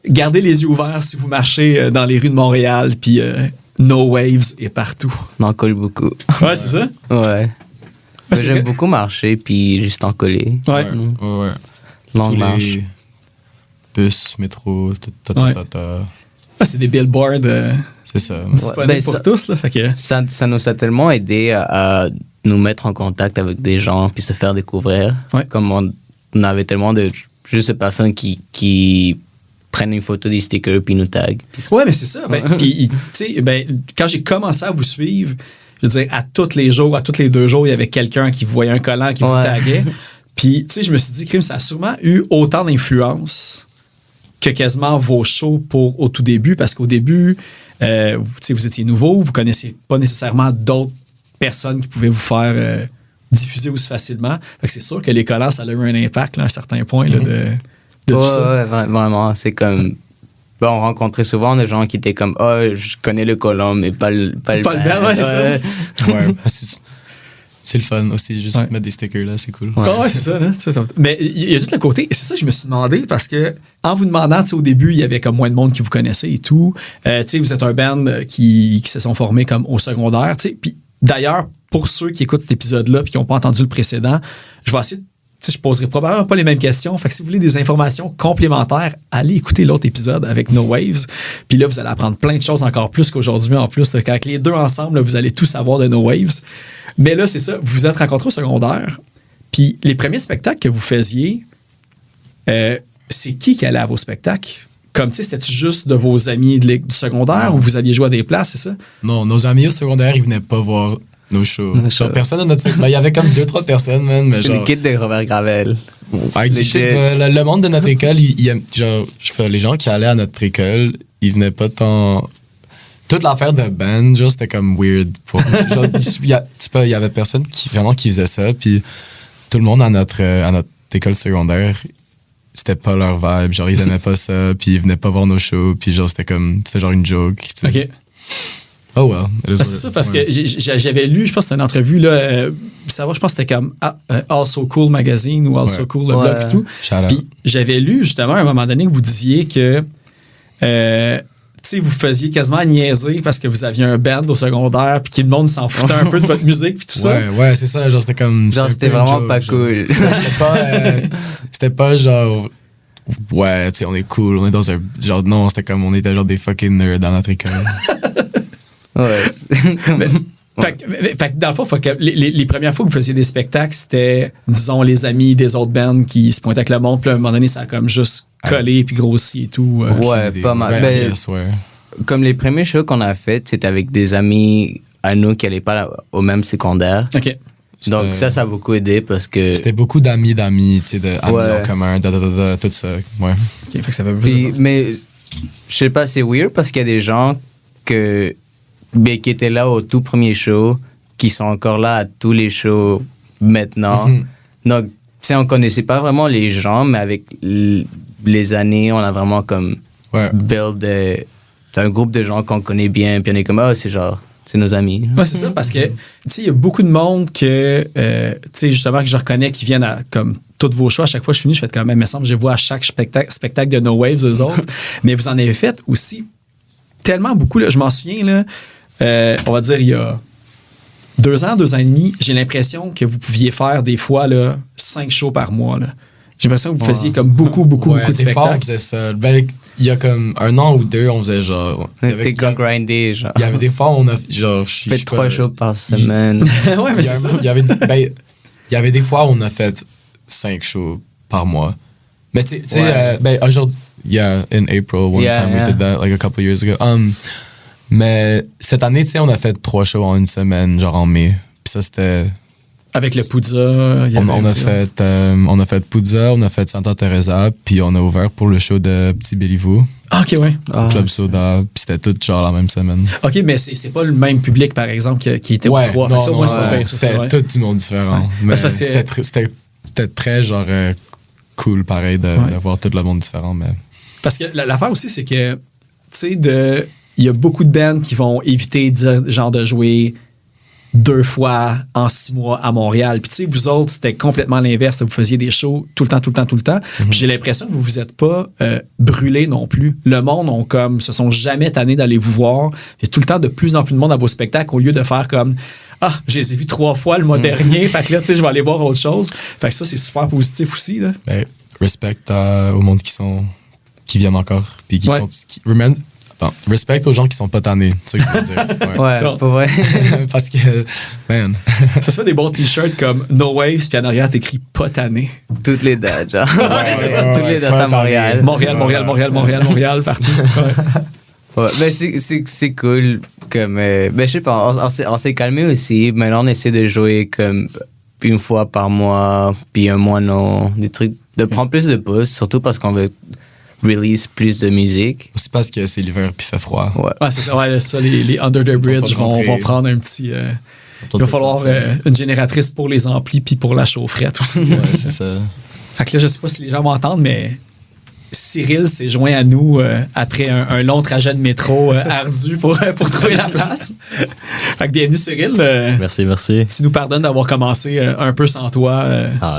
gardez les yeux ouverts si vous marchez dans les rues de Montréal, puis No Waves est partout. On en colle beaucoup. Ouais, c'est ça? Ouais. J'aime beaucoup marcher, puis juste en coller. Ouais. Longue marche. Bus, métro, c'est des billboards. C'est ça. Disponibles pour tous, là. Fait que... ça nous a tellement aidé à nous mettre en contact avec des gens, puis se faire découvrir. Ouais. Comme on avait tellement de juste personnes qui prennent une photo des stickers, puis nous taguent. Ouais, mais c'est ça. Puis, tu sais, quand j'ai commencé à vous suivre, je veux dire, à tous les jours, à tous les 2 jours, il y avait quelqu'un qui voyait un collant qui vous taguait. Puis, tu sais, je me suis dit, Crime, ça a sûrement eu autant d'influence que quasiment vos shows au tout début, parce qu'au début, vous étiez nouveau, vous connaissiez pas nécessairement d'autres personnes qui pouvaient vous faire diffuser aussi facilement. Fait que c'est sûr que les collants, ça a eu un impact là, à un certain point là, de tout ça. Ouais, vraiment. C'est comme... Bon, on rencontrait souvent des gens qui étaient comme « je connais le collant, mais pas le band. » Ouais, c'est ça. Ouais, C'est le fun aussi, juste mettre des stickers là, c'est cool. Ouais, c'est ça, là. Mais il y a tout le côté, et c'est ça que je me suis demandé, parce que en vous demandant, au début, il y avait comme moins de monde qui vous connaissait et tout. Vous êtes un band qui se sont formés comme au secondaire, puis d'ailleurs, pour ceux qui écoutent cet épisode-là et qui n'ont pas entendu le précédent, je vais essayer, je poserai probablement pas les mêmes questions. Fait que si vous voulez des informations complémentaires, allez écouter l'autre épisode avec No Waves. Puis là, vous allez apprendre plein de choses encore plus qu'aujourd'hui. En plus, avec les deux ensemble, là, vous allez tout savoir de No Waves. Mais là, c'est ça, vous vous êtes rencontrés au secondaire. Puis les premiers spectacles que vous faisiez, c'est qui allait à vos spectacles? Comme, c'était-tu juste de vos amis du secondaire ou vous alliez jouer à des places, c'est ça? Non, nos amis au secondaire, ils venaient pas voir nos shows. Genre, personne à notre... il y avait comme 2-3 personnes, man, mais genre... Les kids de Robert Gravel. Le monde de notre école, genre, je sais pas, les gens qui allaient à notre école, ils venaient pas tant... Toute l'affaire de band, genre, c'était comme weird. Genre, il y avait personne qui faisait ça, puis tout le monde à notre école secondaire, c'était pas leur vibe. Genre, ils aimaient pas ça, puis ils venaient pas voir nos shows, puis genre, c'était genre une joke. OK. Oh well. C'est ça, parce que j'avais lu, je pense que c'était une entrevue, là, je pense que c'était comme Also Cool Magazine ou Also Cool le blog et tout. Puis j'avais lu, justement, à un moment donné, que vous disiez que vous faisiez quasiment niaiser parce que vous aviez un band au secondaire puis que le monde s'en foutait un peu de votre musique puis tout ça. Ouais, c'est ça. Genre, c'était comme... Genre, c'était vraiment pas cool. C'était pas genre... Ouais, tu sais, on est cool, on est dans un... Genre, non, c'était comme... On était genre des fucking nerds dans notre école. Ouais. Fait que dans le fond, les premières fois que vous faisiez des spectacles, c'était, disons, les amis des autres bands qui se pointaient avec le monde, puis à un moment donné, ça a comme juste collé puis grossi et tout. Ouais, pas mal. Comme les premiers shows qu'on a fait, c'était avec des amis à nous qui n'allaient pas au même secondaire. OK. Donc ça a beaucoup aidé parce que... C'était beaucoup d'amis, tu sais, d'amis en commun, tout ça. Ouais. OK, fait que ça fait plus ça. Mais, je sais pas, c'est weird parce qu'il y a des gens qui étaient là au tout premier show, qui sont encore là à tous les shows maintenant. Mm-hmm. Donc, tu sais, on connaissait pas vraiment les gens, mais avec les années, on a vraiment comme build un groupe de gens qu'on connaît bien, puis on est comme, c'est nos amis. Ouais, c'est ça, parce que, tu sais, il y a beaucoup de monde que, tu sais, justement, que je reconnais qui viennent à, comme, toutes vos shows. À chaque fois que je finis, je fais quand même, il me semble, je vois à chaque spectacle de No Waves, eux autres. Mais vous en avez fait aussi tellement beaucoup, là. Je m'en souviens, là, on va dire, il y a 2 ans et demi, j'ai l'impression que vous pouviez faire des fois, là, 5 shows par mois, là. J'ai l'impression que vous faisiez comme beaucoup de spectacles. Des fois, on faisait ça. Ben, il y a comme 1 an ou 2, on faisait genre... T'es comme grindé, genre. Il y avait des fois, on a genre... Je fais 3 shows par semaine. Ouais, mais c'est ça. Il y avait des fois où on a fait 5 shows par mois. Mais tu sais, aujourd'hui... Yeah, in April, one time we did that, like a couple years ago. Mais cette année, tu sais, on a fait 3 shows en une semaine, genre en mai. Puis ça, c'était... Avec le Poudza. On a fait Poudza, on a fait Santa Teresa, puis on a ouvert pour le show de Petit Béliveau. OK, ouais. Club Soda, puis c'était tout genre la même semaine. OK, mais c'est pas le même public, par exemple, qui était au 3. Non, c'était tout du monde différent. Ouais. Mais c'était très genre cool, pareil, de voir tout le monde différent. Mais... Parce que l'affaire aussi, c'est que, tu sais, il y a beaucoup de bands qui vont éviter genre de jouer 2 fois en 6 mois à Montréal. Puis tu sais, vous autres, c'était complètement l'inverse. Vous faisiez des shows tout le temps. Mm-hmm. J'ai l'impression que vous vous êtes pas brûlés non plus. Le monde se sont jamais tannés d'aller vous voir. Il y a tout le temps de plus en plus de monde à vos spectacles au lieu de faire comme je les ai vus 3 fois le mois dernier. Fait que là, tu sais, je vais aller voir autre chose. Fait que ça, c'est super positif aussi, là. Ben, respect au monde qui viennent encore. Puis qui continuent. Respect aux gens qui sont pas tannés, c'est ce que je veux dire. Ouais, pour vrai. Parce que, man. Ça se fait des bons t-shirts comme No Waves, puis en arrière, t'écris pas tanné. Toutes les dates, genre. C'est ça, toutes les dates à Montréal. Montréal, partout. Ouais, mais c'est cool. Comme, je sais pas, on s'est calmé aussi. Maintenant, on essaie de jouer comme 1 fois par mois, puis 1 mois non. Des trucs, de prendre plus de pauses, surtout parce qu'on veut release plus de musique. Aussi parce que c'est l'hiver puis fait froid. Ouais, c'est ça. Ouais, ça, les Under the Bridge vont prendre un petit... il va falloir une génératrice pour les amplis puis pour la chaufferette aussi. Ouais, c'est ça. Fait que là, je sais pas si les gens vont entendre, mais Cyril s'est joint à nous après un long trajet de métro ardu pour trouver la place. Fait que bienvenue Cyril. Merci. Tu nous pardonnes d'avoir commencé un peu sans toi.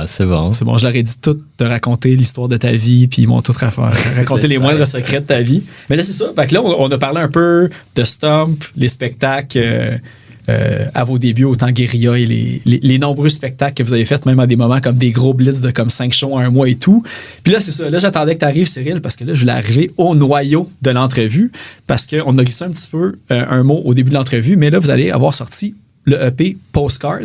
C'est bon. C'est bon, je leur ai dit tout de raconter l'histoire de ta vie, puis ils m'ont tout raconté les moindres secrets de ta vie. Mais là, c'est ça. Fait que là, on a parlé un peu de Stomp, les spectacles à vos débuts, autant guérilla et les nombreux spectacles que vous avez fait, même à des moments comme des gros blitz de comme 5 shows en un mois et tout. Puis là, c'est ça. Là, j'attendais que tu arrives, Cyril, parce que là, je voulais arriver au noyau de l'entrevue, parce qu'on a glissé un petit peu un mot au début de l'entrevue, mais là, vous allez avoir sorti le EP Postcard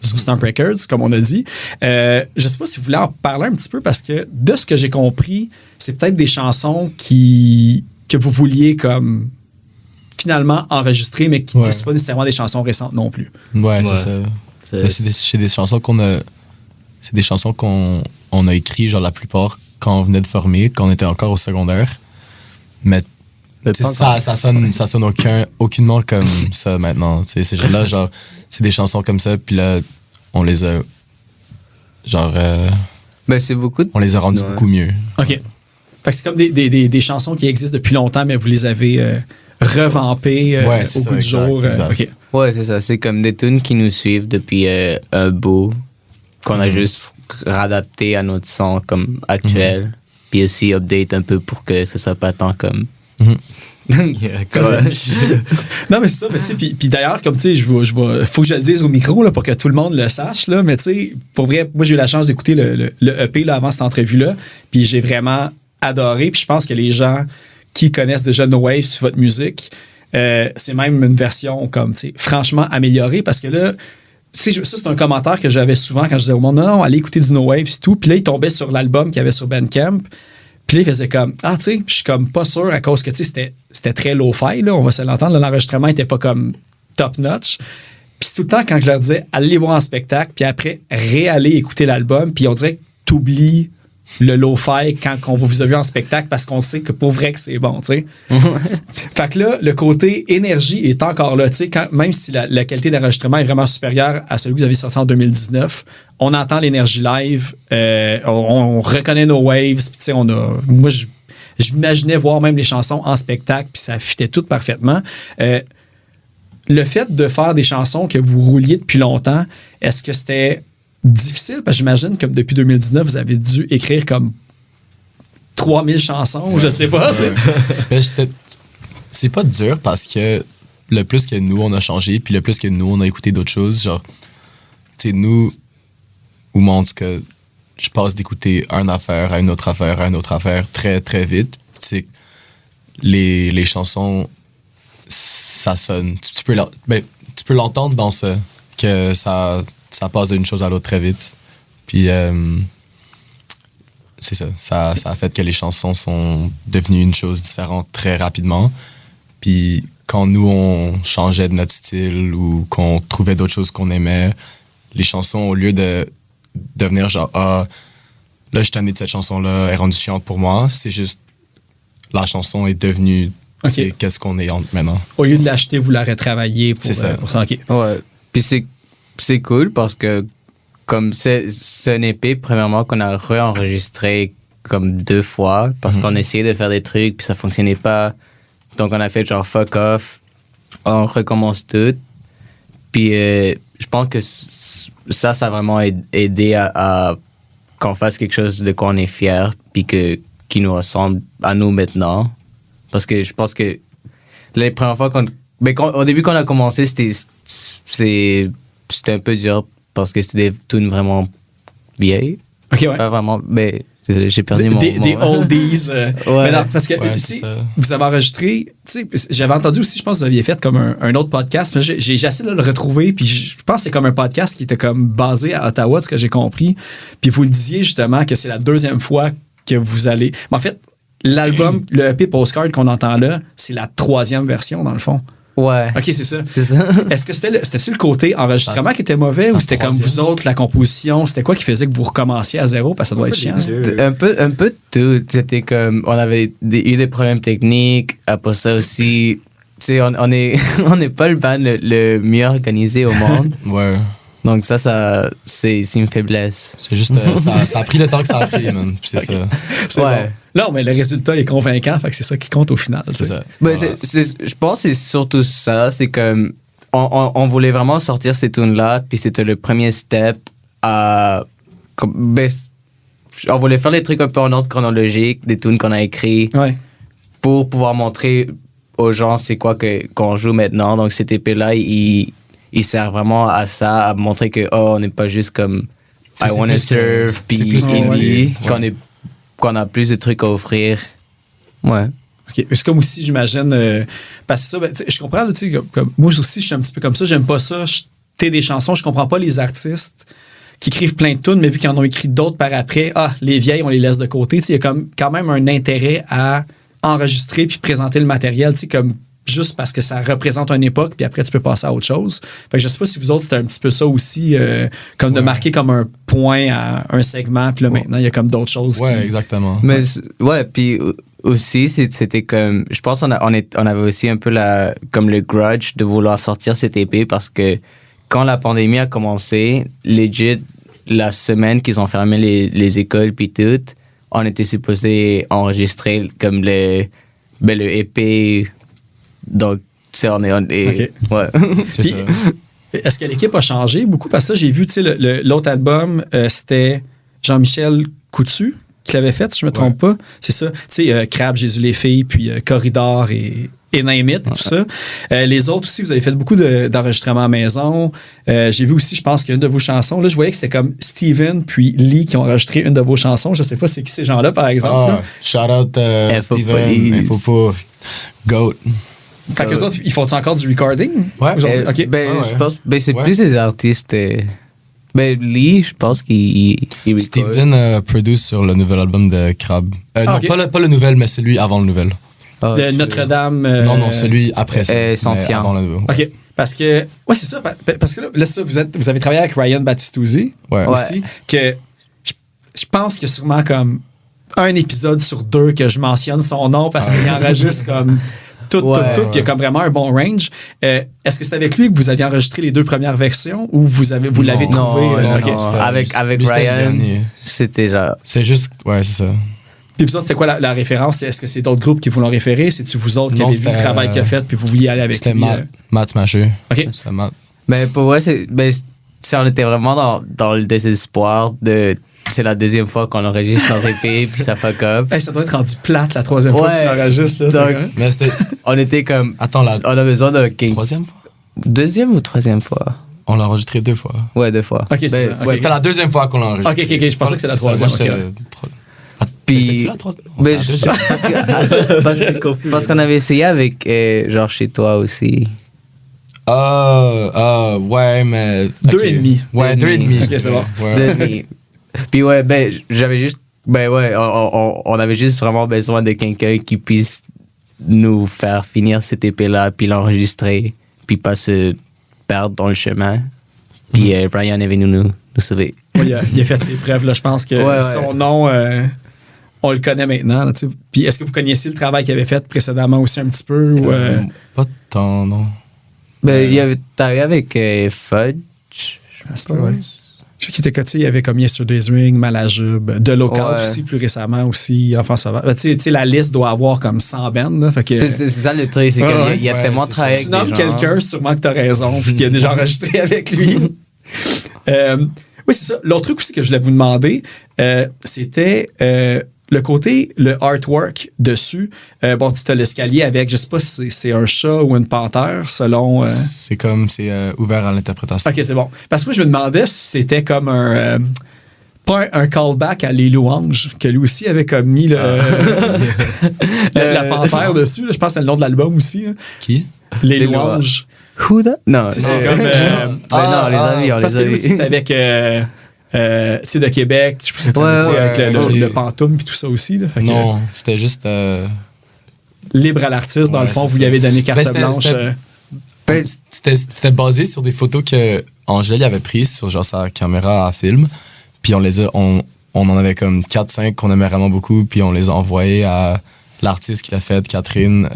sur Stomp Records, comme on a dit. Je sais pas si vous voulez en parler un petit peu, parce que de ce que j'ai compris, c'est peut-être des chansons que vous vouliez comme finalement enregistrer, mais qui ne sont pas nécessairement des chansons récentes non plus. Ouais. C'est ça. C'est des chansons c'est des chansons qu'on a écrites, genre la plupart, quand on venait de former, quand on était encore au secondaire. Mais ça sonne aucunement comme ça maintenant. Ces gens-là, genre, c'est des chansons comme ça, puis là, on les a genre... c'est beaucoup on les a rendus beaucoup mieux. OK. Fait que c'est comme des chansons qui existent depuis longtemps, mais vous les avez revampées au bout du jour. Exact. OK. Ouais, c'est ça. C'est comme des tunes qui nous suivent depuis un bout, qu'on a juste réadapté à notre son comme actuel, puis aussi update un peu pour que ce soit pas tant comme... Non, mais c'est ça, mais tu sais, puis d'ailleurs, comme tu sais, faut que je le dise au micro là, pour que tout le monde le sache, là, mais tu sais, pour vrai, moi j'ai eu la chance d'écouter le EP là, avant cette entrevue-là, puis j'ai vraiment adoré, puis je pense que les gens qui connaissent déjà No Wave sur votre musique, c'est même une version comme, tu sais, franchement améliorée, parce que là, ça c'est un commentaire que j'avais souvent quand je disais au monde, non, allez écouter du No Wave, c'est tout, puis là, il tombait sur l'album qu'il y avait sur Bandcamp. Puis là, il faisait comme, tu sais, je suis comme pas sûr à cause que, tu sais, c'était très low-fi, là, on va se l'entendre, l'enregistrement était pas comme top-notch. Puis c'est tout le temps quand je leur disais, allez les voir en spectacle, puis après, réaller écouter l'album, puis on dirait que t'oublies le lo-fi quand on vous a vu en spectacle parce qu'on sait que pour vrai que c'est bon, tu sais. Fait que là, le côté énergie est encore là, tu sais, même si la qualité d'enregistrement est vraiment supérieure à celui que vous avez sorti en 2019, on entend l'énergie live, on reconnaît nos waves, puis tu sais, moi, j'imaginais voir même les chansons en spectacle, puis ça fitait tout parfaitement. Le fait de faire des chansons que vous rouliez depuis longtemps, est-ce que c'était difficile? Parce que j'imagine que depuis 2019, vous avez dû écrire comme 3000 chansons, je sais pas. C'est pas dur parce que le plus que nous, on a changé, puis le plus que nous, on a écouté d'autres choses, genre, tu sais, nous, ou moi, en tout cas, je passe d'écouter une affaire à une autre affaire à une autre affaire très, très vite. Tu sais, les chansons, ça sonne. Tu peux l'entendre dans ça, que ça passe d'une chose à l'autre très vite. Puis, c'est ça. Ça a fait que les chansons sont devenues une chose différente très rapidement. Puis, quand nous, on changeait de notre style ou qu'on trouvait d'autres choses qu'on aimait, les chansons, au lieu de devenir genre, là, je suis tanné de cette chanson-là, elle est rendue chiante pour moi, c'est juste, la chanson est devenue, qu'est-ce qu'on est maintenant. Au lieu de l'acheter, vous la retravaillez pour ça. OK. Ouais. Puis c'est cool parce que comme c'est un EP, premièrement, qu'on a réenregistré comme 2 fois parce qu'on essayait de faire des trucs puis ça fonctionnait pas. Donc on a fait genre fuck off, on recommence tout. Puis je pense que ça a vraiment aidé à qu'on fasse quelque chose de quoi on est fier puis qui nous ressemble à nous maintenant. Parce que je pense que les premières fois au début quand on a commencé, c'était un peu dur parce que c'était des tunes vraiment vieilles. OK, ouais. Pas vraiment, mais j'ai perdu mon... Des oldies. Ouais. Mais non, parce que si vous avez enregistré, tu sais, j'avais entendu aussi, je pense que vous aviez fait comme un autre podcast, mais j'ai essayé de le retrouver, puis je pense que c'est comme un podcast qui était comme basé à Ottawa, de ce que j'ai compris. Puis vous le disiez justement que c'est la 2e fois que vous allez... Mais en fait, l'album, le EP Postcard qu'on entend là, c'est la 3e version, dans le fond. Ouais. OK, c'est ça. C'est ça. Est-ce que c'était-tu le côté enregistrement qui était mauvais ou c'était comme vous autres, la composition? C'était quoi qui faisait que vous recommenciez à zéro? Parce que ça doit être chiant. Un peu tout. C'était comme, on avait eu des problèmes techniques. Après ça aussi, tu sais, on est pas le band le mieux organisé au monde. Ouais. Donc ça c'est une faiblesse. C'est juste, ça a pris le temps que ça a pris, man. Puis c'est ça. C'est bon. Non, mais le résultat est convaincant, fait que c'est ça qui compte au final. C'est ça. Ben, je pense que c'est surtout ça. C'est comme on voulait vraiment sortir ces tunes-là, puis c'était le premier step à... on voulait faire les trucs un peu en ordre chronologique, des tunes qu'on a écrits, pour pouvoir montrer aux gens c'est quoi qu'on joue maintenant. Donc cet EP-là, il sert vraiment à ça, à montrer que on n'est pas juste comme I wanna surf, puis indie, qu'on a plus de trucs à offrir. Ouais. OK. C'est comme aussi, j'imagine, parce que ça, je comprends, tu sais, comme moi aussi, je suis un petit peu comme ça, j'aime pas ça, jeter des chansons, je comprends pas les artistes qui écrivent plein de tunes, mais vu qu'ils en ont écrit d'autres par après, les vieilles, on les laisse de côté. Tu sais, il y a comme quand même un intérêt à enregistrer puis présenter le matériel, tu sais, comme juste parce que ça représente une époque, puis après, tu peux passer à autre chose. Fait que je sais pas si vous autres, c'était un petit peu ça aussi, comme de marquer comme un point à un segment, puis là, maintenant, il y a comme d'autres choses. Exactement. Mais, puis aussi, c'était comme... Je pense qu'on avait aussi un peu comme le grudge de vouloir sortir cet EP, parce que quand la pandémie a commencé, legit, la semaine qu'ils ont fermé les écoles, puis tout, on était supposé enregistrer comme le EP... Donc, on est okay. Ouais. C'est ça. Est-ce que l'équipe a changé beaucoup? Parce que là, j'ai vu, tu sais, l'autre album, c'était Jean-Michel Coutu qui l'avait fait, si je me trompe pas. C'est ça. Tu sais, Crabe, Jésus les filles, puis Corridor et Name It, tout ça. Les autres aussi, vous avez fait beaucoup d'enregistrements à maison. J'ai vu aussi, je pense qu'une de vos chansons, là, je voyais que c'était comme Steven puis Lee qui ont enregistré une de vos chansons. Je sais pas c'est qui ces gens-là, par exemple. Shout out Steven, Info Goat. Fait qu'eux autres, ils font-ils encore du recording? Ouais. Je pense c'est plus des artistes. Lee, je pense qu'il Steven produit sur le nouvel album de Crabe. Non, pas le nouvel, mais celui avant le nouvel. Le Notre-Dame. Non, celui après ça. Sentient. Avant le nouveau. OK. Parce que, c'est ça. Parce que là ça, vous avez travaillé avec Ryan Battistuzzi aussi. Que je pense qu'il y a sûrement comme un épisode sur 2 que je mentionne son nom parce qu'il enregistre comme. Tout, puis il y a comme vraiment un bon range. Est-ce que c'est avec lui que vous aviez enregistré les 2 premières versions ou vous l'avez trouvé? Non, avec Ryan, c'était genre... C'est juste, c'est ça. Puis vous autres, c'était quoi la référence? Est-ce que c'est d'autres groupes qui vous l'ont référé? C'est-tu vous autres qui avez vu le travail qu'il a fait puis vous vouliez aller avec lui? C'était Matt Smasher. OK. C'était Matt. Mais pour vrai, on était vraiment dans le désespoir de... C'est la deuxième fois qu'on enregistre notre EP, puis ça fuck up. Ça doit être rendu plate la troisième fois que tu l'enregistres. Mais on était comme... Attends, on a besoin d'un... Troisième fois? Deuxième ou troisième fois? On l'a enregistré 2 fois. Ouais, 2 fois. OK, c'est ça. C'était la deuxième fois qu'on l'a enregistré. OK, je pensais que c'était la troisième. Puis... Parce qu'on avait essayé avec, genre, chez toi aussi. Ouais, mais... 2,5. Ouais, 2,5. OK, c'est bon. 2,5. Puis j'avais juste... on avait juste vraiment besoin de quelqu'un qui puisse nous faire finir cet EP-là, puis l'enregistrer, puis pas se perdre dans le chemin. Puis Ryan est venu nous sauver. Il a fait ses preuves, là. Je pense que son nom... on le connaît maintenant. Là, puis est-ce que vous connaissiez le travail qu'il avait fait précédemment aussi un petit peu? Ou, pas tant, non. T'arrives avec Fudge. C'est pas vrai. Je sais qu'il était coté, il y avait comme Yesterday's Ring, Malajube, De Local aussi, plus récemment aussi, Enfant Sauvage. Tu sais, la liste doit avoir comme 100 bands. Là, fait que... c'est ça le truc, c'est qu'il y a tellement de travail avec des gens. Tu nommes quelqu'un, sûrement que t'as raison, puis qu'il a déjà enregistré avec lui. Oui, c'est ça. L'autre truc aussi que je voulais vous demander, c'était le côté, le artwork dessus. Tu as l'escalier avec, je sais pas si c'est un chat ou une panthère, selon... C'est ouvert à l'interprétation. OK, c'est bon. Parce que moi, je me demandais si c'était comme pas un callback à Les Louanges, que lui aussi avait comme mis la panthère dessus. Là. Je pense que c'est le nom de l'album aussi. Hein. Qui? Les Louanges. Who that? Non. C'est comme... non, les amis, on parce les a que lui aussi, c'est avec... tu sais, de Québec, je sais pas avec le pantoum puis tout ça aussi. Là, non, c'était juste... libre à l'artiste, dans le fond, vous lui avez donné carte blanche. C'était basé sur des photos que Angèle avait prises sur genre sa caméra à film, puis on en avait comme 4-5 qu'on aimait vraiment beaucoup, puis on les a envoyés à l'artiste qui l'a fait, Catherine.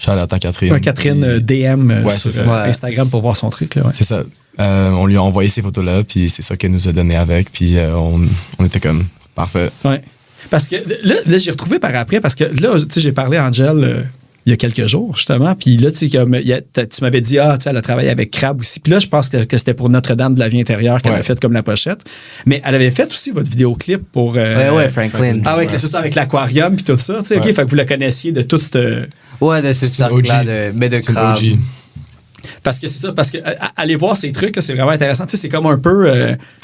Shout-out à Catherine. Catherine DM Ouais, sur c'est ça. Instagram pour voir son truc. Là, ouais. C'est ça. On lui a envoyé ces photos-là, puis c'est ça qu'elle nous a donné avec, puis on était comme, parfait. Ouais. Parce que là j'ai retrouvé par après, parce que là, tu sais, j'ai parlé à Angel il y a quelques jours, justement, puis là, tu sais, tu m'avais dit, tu sais, elle a travaillé avec Crab aussi. Puis là, je pense que c'était pour Notre-Dame de la vie intérieure qu'elle a fait comme la pochette. Mais elle avait fait aussi votre vidéoclip pour... Ouais, Franklin. Ah ouais, c'est ça, avec l'aquarium puis tout ça, tu sais, OK, fait que vous la connaissiez de tout ce... Ouais, de ce cercle-là, de Crab. Parce que c'est ça, parce que aller voir ces trucs, là, c'est vraiment intéressant. Tu sais, c'est comme un peu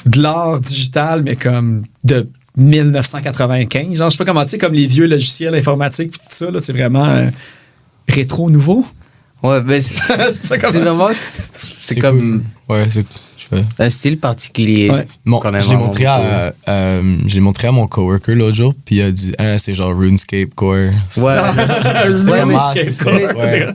de l'art digital, mais comme de 1995. Genre, je sais pas comment, tu sais, comme les vieux logiciels informatiques puis tout ça, là, c'est vraiment rétro nouveau. Ouais, ben c'est vraiment... C'est comme... Cool. Ouais, c'est... Un style particulier. Ouais. Bon, je l'ai montré à mon coworker l'autre jour, puis il a dit c'est genre RuneScape Core. Ouais. Ouais.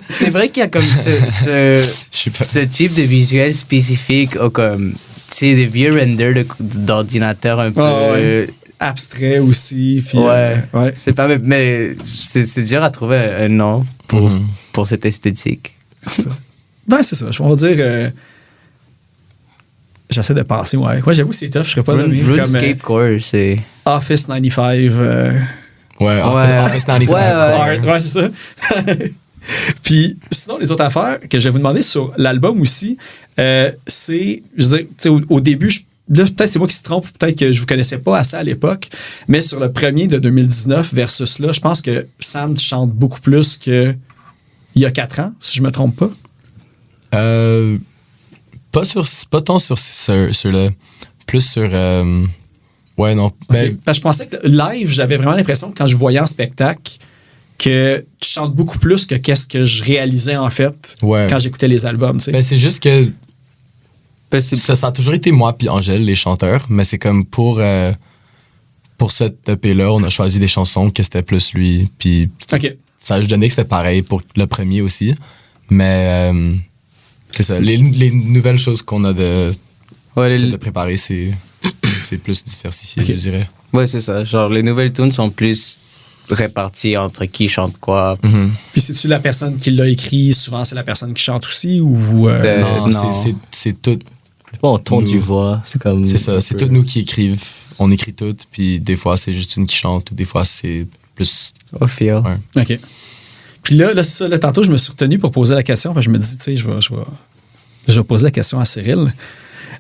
C'est vrai qu'il y a comme ce type de visuel spécifique, ou comme, tu sais, des vieux renders d'ordinateur un peu... abstrait aussi. Puis, ouais. Je sais pas, mais c'est dur à trouver un nom pour cette esthétique. C'est ça. Ben, c'est ça. On va dire... J'essaie de penser, ouais. Moi, j'avoue, c'est tough. Je serais pas donné RuneScape Core, c'est... Office 95. Office 95. Ouais, c'est ça. Puis, sinon, les autres affaires que je vais vous demander sur l'album aussi, c'est, je veux dire, tu sais, au début, là, peut-être c'est moi qui se trompe, peut-être que je vous connaissais pas assez à l'époque, mais sur le premier de 2019 versus là, je pense que Sam, tu chantes beaucoup plus qu'il y a 4 ans, si je me trompe pas. Pas tant sur ceux-là. Plus sur... ouais, non. Okay. Parce que je pensais que live, j'avais vraiment l'impression que quand je voyais en spectacle, que tu chantes beaucoup plus que qu'est-ce que je réalisais, en fait, quand j'écoutais les albums, tu sais. Ben, c'est juste que... Ça a toujours été moi puis Angèle, les chanteurs, mais c'est comme pour cette EP-là, on a choisi des chansons que c'était plus lui, puis ça a donné que c'était pareil pour le premier aussi, mais... c'est ça. Les nouvelles choses qu'on a de préparer, c'est plus diversifié, je dirais. Ouais, c'est ça. Genre, les nouvelles tunes sont plus réparties entre qui chante quoi. Mm-hmm. Puis c'est-tu la personne qui l'a écrit? Souvent, c'est la personne qui chante aussi? Ou vous... non. C'est tout... C'est pas en ton du voix. C'est ça. C'est tout nous qui écrivent. On écrit tout, puis des fois, c'est juste une qui chante, ou des fois, c'est plus... Au feel. Ouais. OK. Puis là, c'est ça, tantôt, je me suis retenu pour poser la question. Enfin, je me dis, tu sais, je vais poser la question à Cyril.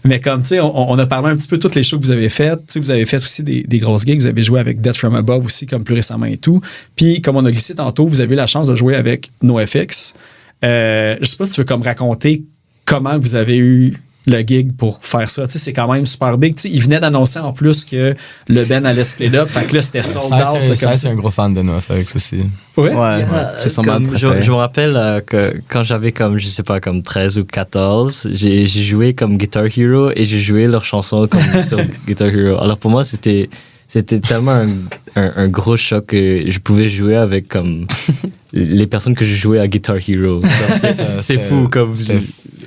Mais comme, tu sais, on a parlé un petit peu de toutes les shows que vous avez faites. Tu sais, vous avez fait aussi des grosses gigs. Vous avez joué avec Death From Above aussi, comme plus récemment et tout. Puis, comme on a glissé tantôt, vous avez eu la chance de jouer avec NoFX. Je sais pas si tu veux comme raconter comment vous avez eu le gig pour faire ça. Tu sais, c'est quand même super big. Tu sais, il venait d'annoncer en plus que le band allait split up. Fait que là, c'était sold out. C'est un gros fan de NoFX aussi. Ouais? C'est son band préféré. Je me rappelle que quand j'avais comme, je sais pas, comme 13 ou 14, j'ai joué comme Guitar Hero et j'ai joué leurs chansons comme sur Guitar Hero. Alors pour moi, c'était tellement un gros choc que je pouvais jouer avec comme les personnes que je jouais à Guitar Hero. C'est fou comme...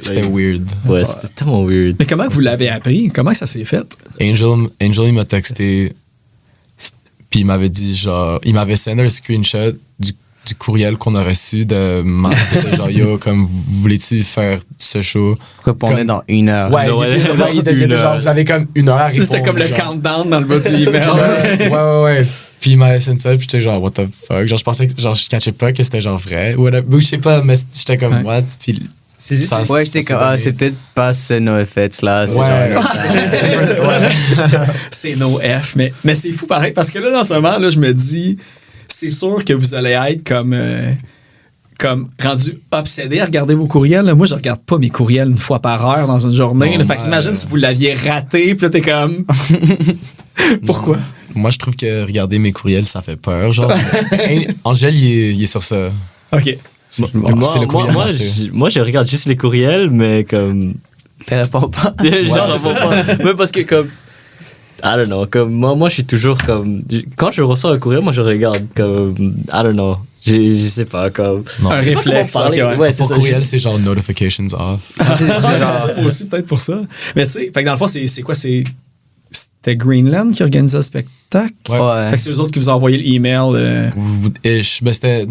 C'était weird. Ouais, c'était tellement weird. Mais comment vous l'avez appris? Comment ça s'est fait? Angel, il m'a texté, puis il m'avait dit, genre, il m'avait sendé un screenshot du courriel qu'on a reçu de genre, yo, comme, voulez-tu faire ce show? Répondez dans 1 heure. Ouais, il était genre, vous avez comme 1 heure à répondre. C'était comme le countdown dans le bas du email. Ouais. Puis il m'a sent ça, puis j'étais genre, what the fuck? Genre, je pensais que, genre, je catchais pas que c'était genre vrai. Ou je sais pas, mais j'étais comme, what? Puis j'étais comme, c'est peut-être pas ce NoFX là. C'est c'est NoF. Mais c'est fou pareil, parce que là, dans ce moment, là, je me dis, c'est sûr que vous allez être comme rendu obsédé à regarder vos courriels. Là. Moi, je regarde pas mes courriels une fois par heure dans une journée. Fait qu'imagine si vous l'aviez raté, puis là, t'es comme... Pourquoi? Moi, je trouve que regarder mes courriels, ça fait peur. Genre, Angèle, il est sur ça. OK. Moi, je regarde juste les courriels, mais comme... Tu réponds pas. Ouais, parce que comme... I don't know, comme moi je suis toujours comme... Quand je reçois un courriel, moi je regarde comme... I don't know, je sais pas, comme... Non. Un réflexe. Ouais, c'est pour ça. Courriel, c'est genre notifications off. C'est ça, moi aussi, peut-être pour ça. Mais tu sais, fait que dans le fond, c'est quoi? C'était c'était Greenland qui organisait le spectacle. Ouais. Fait que c'est eux autres qui vous ont envoyé l'email. C'était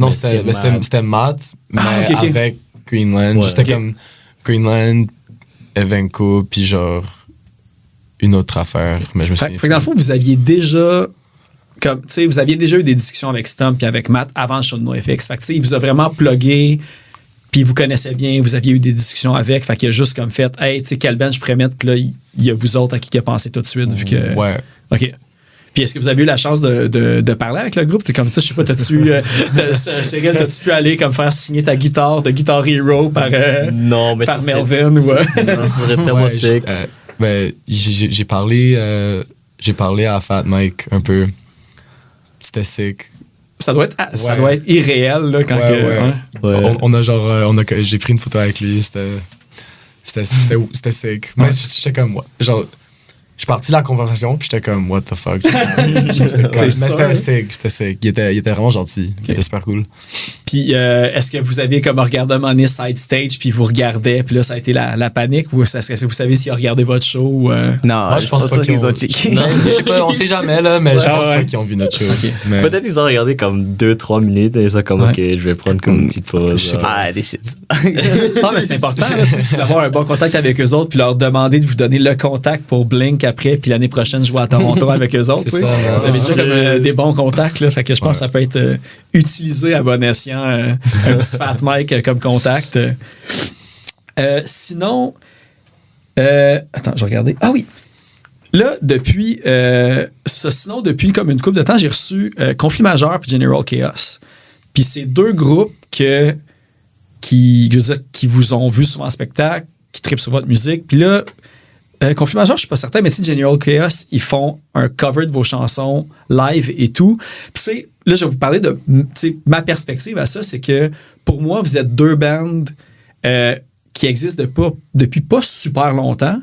Matt, mais ok. avec Greenland. Ouais. C'était comme Greenland, Evenco, puis genre une autre affaire. Mais je me Fait souviens que dans le fond, vous aviez déjà vous aviez déjà eu des discussions avec Stump et avec Matt avant le show de NoFX. Fait que il vous a vraiment plugué, puis vous connaissez bien, vous aviez eu des discussions avec. Fait qu'il a juste comme fait, hey, tu sais, quel band je pourrais mettre, puis là, il y a vous autres à qui il a pensé tout de suite, vu que. Ouais. OK. Puis est-ce que vous avez eu la chance de parler avec le groupe? T'es comme ça, je sais pas, Cyril, t'as-tu pu aller comme faire signer ta guitare de Guitar Hero par Melvin ou. Ça serait tellement sick. J'ai parlé à Fat Mike un peu. C'était sick. Ça doit être irréel là, quand j'ai pris une photo avec lui. C'était sick. Mais j'étais comme genre. Je suis parti de la conversation, puis j'étais comme, what the fuck. C'était sick. Il était vraiment gentil. Il était super cool. Puis, est-ce que vous avez comme regardé un moment donné side stage, puis vous regardez, puis là, ça a été la panique, ou est-ce que vous savez s'ils ont regardé votre show? Ou Non, moi, je pense pas qu'ils ont... checké. Je sais pas, on sait jamais, là, mais je pense pas qu'ils ont vu notre show. Mais... Peut-être ils ont regardé comme 2-3 minutes et ça comme, OK, je vais prendre comme une petite pause. Je sais pas. Des shit. Non, mais c'est important, là, c'est d'avoir un bon contact avec eux autres, puis leur demander de vous donner le contact pour Blink après, puis l'année prochaine, jouer à Toronto avec eux autres. C'est ça, vous avez déjà comme des bons contacts, là, fait que je pense que ça peut être utilisé à bon escient, un petit Fat Mike comme contact. Sinon, attends, je vais regarder. Ah oui! Là, depuis comme une couple de temps, j'ai reçu Conflit Majeur puis General Chaos. Puis c'est deux groupes qui vous ont vu souvent en spectacle, qui trippent sur votre musique. Puis là, Conflit Majeur, je suis pas certain, mais tu sais, General Chaos, ils font un cover de vos chansons live et tout. Puis là, je vais vous parler de ma perspective à ça, c'est que pour moi, vous êtes deux bands qui existent depuis pas super longtemps.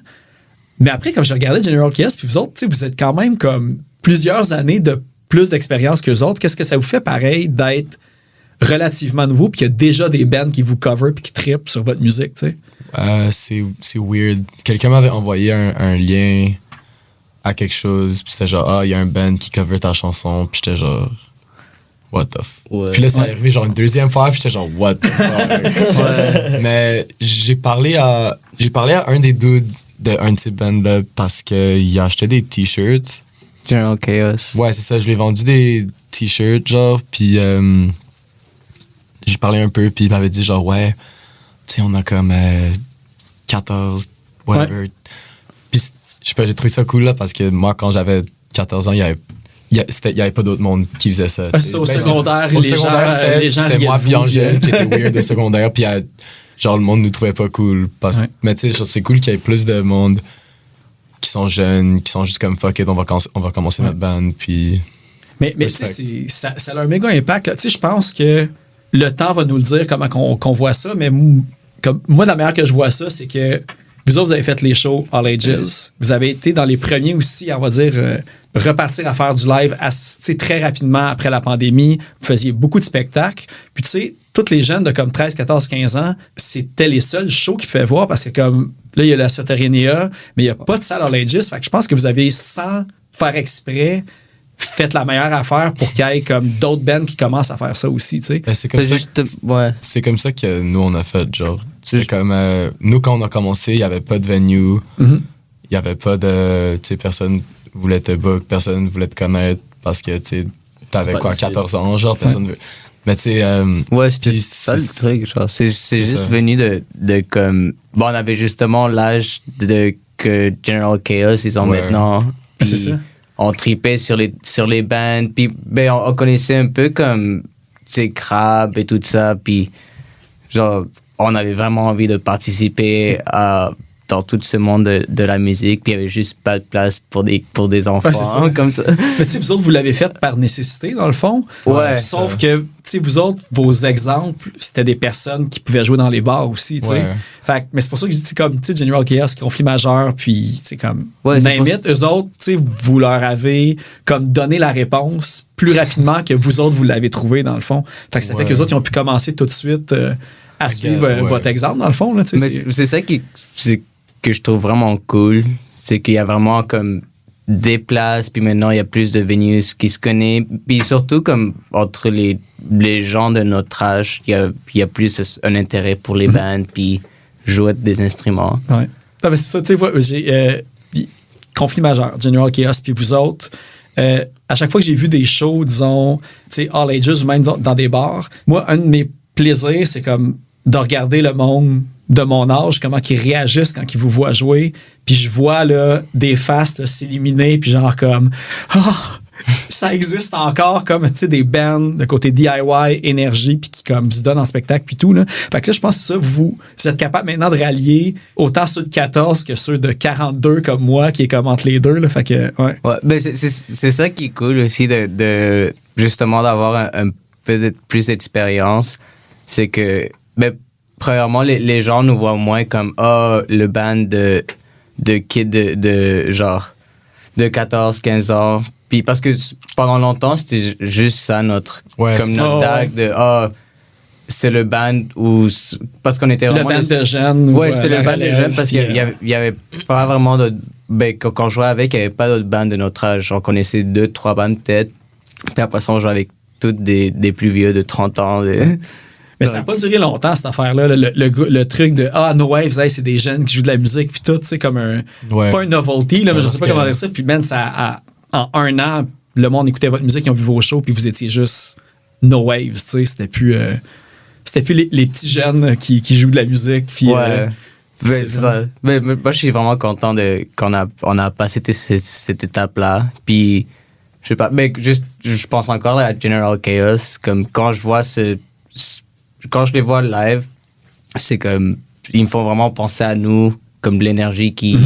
Mais après, quand je regardais General Chaos, puis vous autres, vous êtes quand même comme plusieurs années de plus d'expérience qu'eux autres. Qu'est-ce que ça vous fait pareil d'être relativement nouveau, puis qu'il y a déjà des bands qui vous cover puis qui trippent sur votre musique, tu sais? C'est weird. Quelqu'un m'avait envoyé un lien à quelque chose, puis c'était genre, il y a un band qui cover ta chanson, puis j'étais genre, what the f... Ouais. Puis là, c'est arrivé genre une deuxième fois, puis j'étais genre, what the fuck. Mais j'ai parlé à un des dudes d'un de ces bands-là parce qu'il a acheté des t-shirts. General Chaos. Ouais, c'est ça. Je lui ai vendu des t-shirts, genre, puis j'ai parlé un peu, puis il m'avait dit genre, ouais, tu sais, on a comme 14, whatever. Ouais. Puis je sais pas, j'ai trouvé ça cool, là, parce que moi, quand j'avais 14 ans, il y avait pas d'autre monde qui faisait ça. Au secondaire, les gens c'était moi riaient de puis vous, Angèle qui était weird au secondaire, puis genre le monde nous trouvait pas cool. Mais tu sais, c'est cool qu'il y ait plus de monde qui sont jeunes, qui sont juste comme fuck it, on va commencer notre band, puis... Mais tu sais, ça a un méga impact. Tu sais, je pense que le temps va nous le dire comment qu'on voit ça, mais comme moi, la manière que je vois ça, c'est que vous autres, vous avez fait les shows All Ages. Vous avez été dans les premiers aussi, on va dire, repartir à faire du live assez, très rapidement après la pandémie. Vous faisiez beaucoup de spectacles. Puis tu sais, tous les jeunes de comme 13, 14, 15 ans, c'était les seuls shows qu'ils pouvaient voir parce que comme là, il y a la Soterénéa, mais il n'y a pas de salle All Ages. Fait que je pense que vous avez, sans faire exprès, fait la meilleure affaire pour qu'il y ait comme d'autres bands qui commencent à faire ça aussi, tu sais. Ben, c'est comme ça que nous, on a fait, genre. C'était comme... nous, quand on a commencé, il n'y avait pas de venue. Il n'y avait pas de... Tu sais, personne voulait te book, personne voulait te connaître parce que, tu sais, t'avais quoi, 14 ans, genre, personne veut... Mais tu sais... ouais, c'était ça le truc, genre. C'est juste venu de comme... Bon, on avait justement l'âge que General Chaos, ils ont maintenant. Ben, c'est ça. On tripait sur les bands, puis ben, on connaissait un peu comme, tu sais, Crab et tout ça, puis genre, on avait vraiment envie de participer dans tout ce monde de la musique, puis il n'y avait juste pas de place pour des enfants, comme ça. Mais tu sais, vous autres, vous l'avez fait par nécessité, dans le fond. Ouais. Sauf que, tu sais, vous autres, vos exemples, c'était des personnes qui pouvaient jouer dans les bars aussi, tu sais. Ouais. Fait mais c'est pour ça que je dis, comme, tu sais, General Chaos, Conflit Majeur, puis, tu sais, comme, Namit, eux autres, tu sais, vous leur avez, comme, donné la réponse plus rapidement que vous autres, vous l'avez trouvé, dans le fond. Fait que ça fait que les autres, ils ont pu commencer tout de suite à suivre votre exemple, dans le fond, là, tu sais. Mais c'est ça que je trouve vraiment cool, c'est qu'il y a vraiment comme déplace, puis maintenant il y a plus de venues qui se connaissent, puis surtout comme entre les gens de notre âge, il y a plus un intérêt pour les bands, puis jouer des instruments. Ouais. Non, mais c'est ça, tu sais, j'ai conflit majeur, General Chaos, puis vous autres. À chaque fois que j'ai vu des shows, disons, tu sais, All Ages ou même dans des bars, moi, un de mes plaisirs, c'est comme de regarder le monde de mon âge, comment ils réagissent quand ils vous voient jouer. Puis je vois là, des faces là, s'éliminer, puis genre comme ça existe encore comme tu sais des bands de côté DIY, énergie, puis qui comme se donnent en spectacle puis tout là. Fait que là je pense que ça vous êtes capable maintenant de rallier autant ceux de 14 que ceux de 42 comme moi qui est comme entre les deux là. Fait que ouais. Ben c'est ça qui est cool aussi de justement d'avoir un peu plus d'expérience, c'est que ben premièrement les gens nous voient moins comme le band de kids de genre de 14-15 ans. Puis parce que pendant longtemps, c'était juste ça notre tag de c'est le band où parce qu'on était vraiment le band de jeunes. Ouais, c'était le band de jeunes parce qu'il y avait pas vraiment de quand on jouait avec, il n'y avait pas d'autres bands de notre âge. On connaissait 2-3 bands peut-être. Puis après ça, on jouait avec toutes des plus vieux de 30 ans. Mais ça n'a pas duré longtemps, cette affaire-là. Le truc de No Waves, hey, c'est des jeunes qui jouent de la musique, puis tout, tu sais, comme pas un novelty, là, mais je sais pas comment dire ça. Puis, man, en un an, le monde écoutait votre musique, ils ont vu vos shows, puis vous étiez juste No Waves, tu sais. C'était plus les petits jeunes qui jouent de la musique. Puis, c'est ça. Mais moi, je suis vraiment content qu'on a passé cette étape-là. Puis, je sais pas, mais juste, je pense encore à General Chaos, comme quand je vois quand je les vois live, c'est comme ils me font vraiment penser à nous, comme de l'énergie qui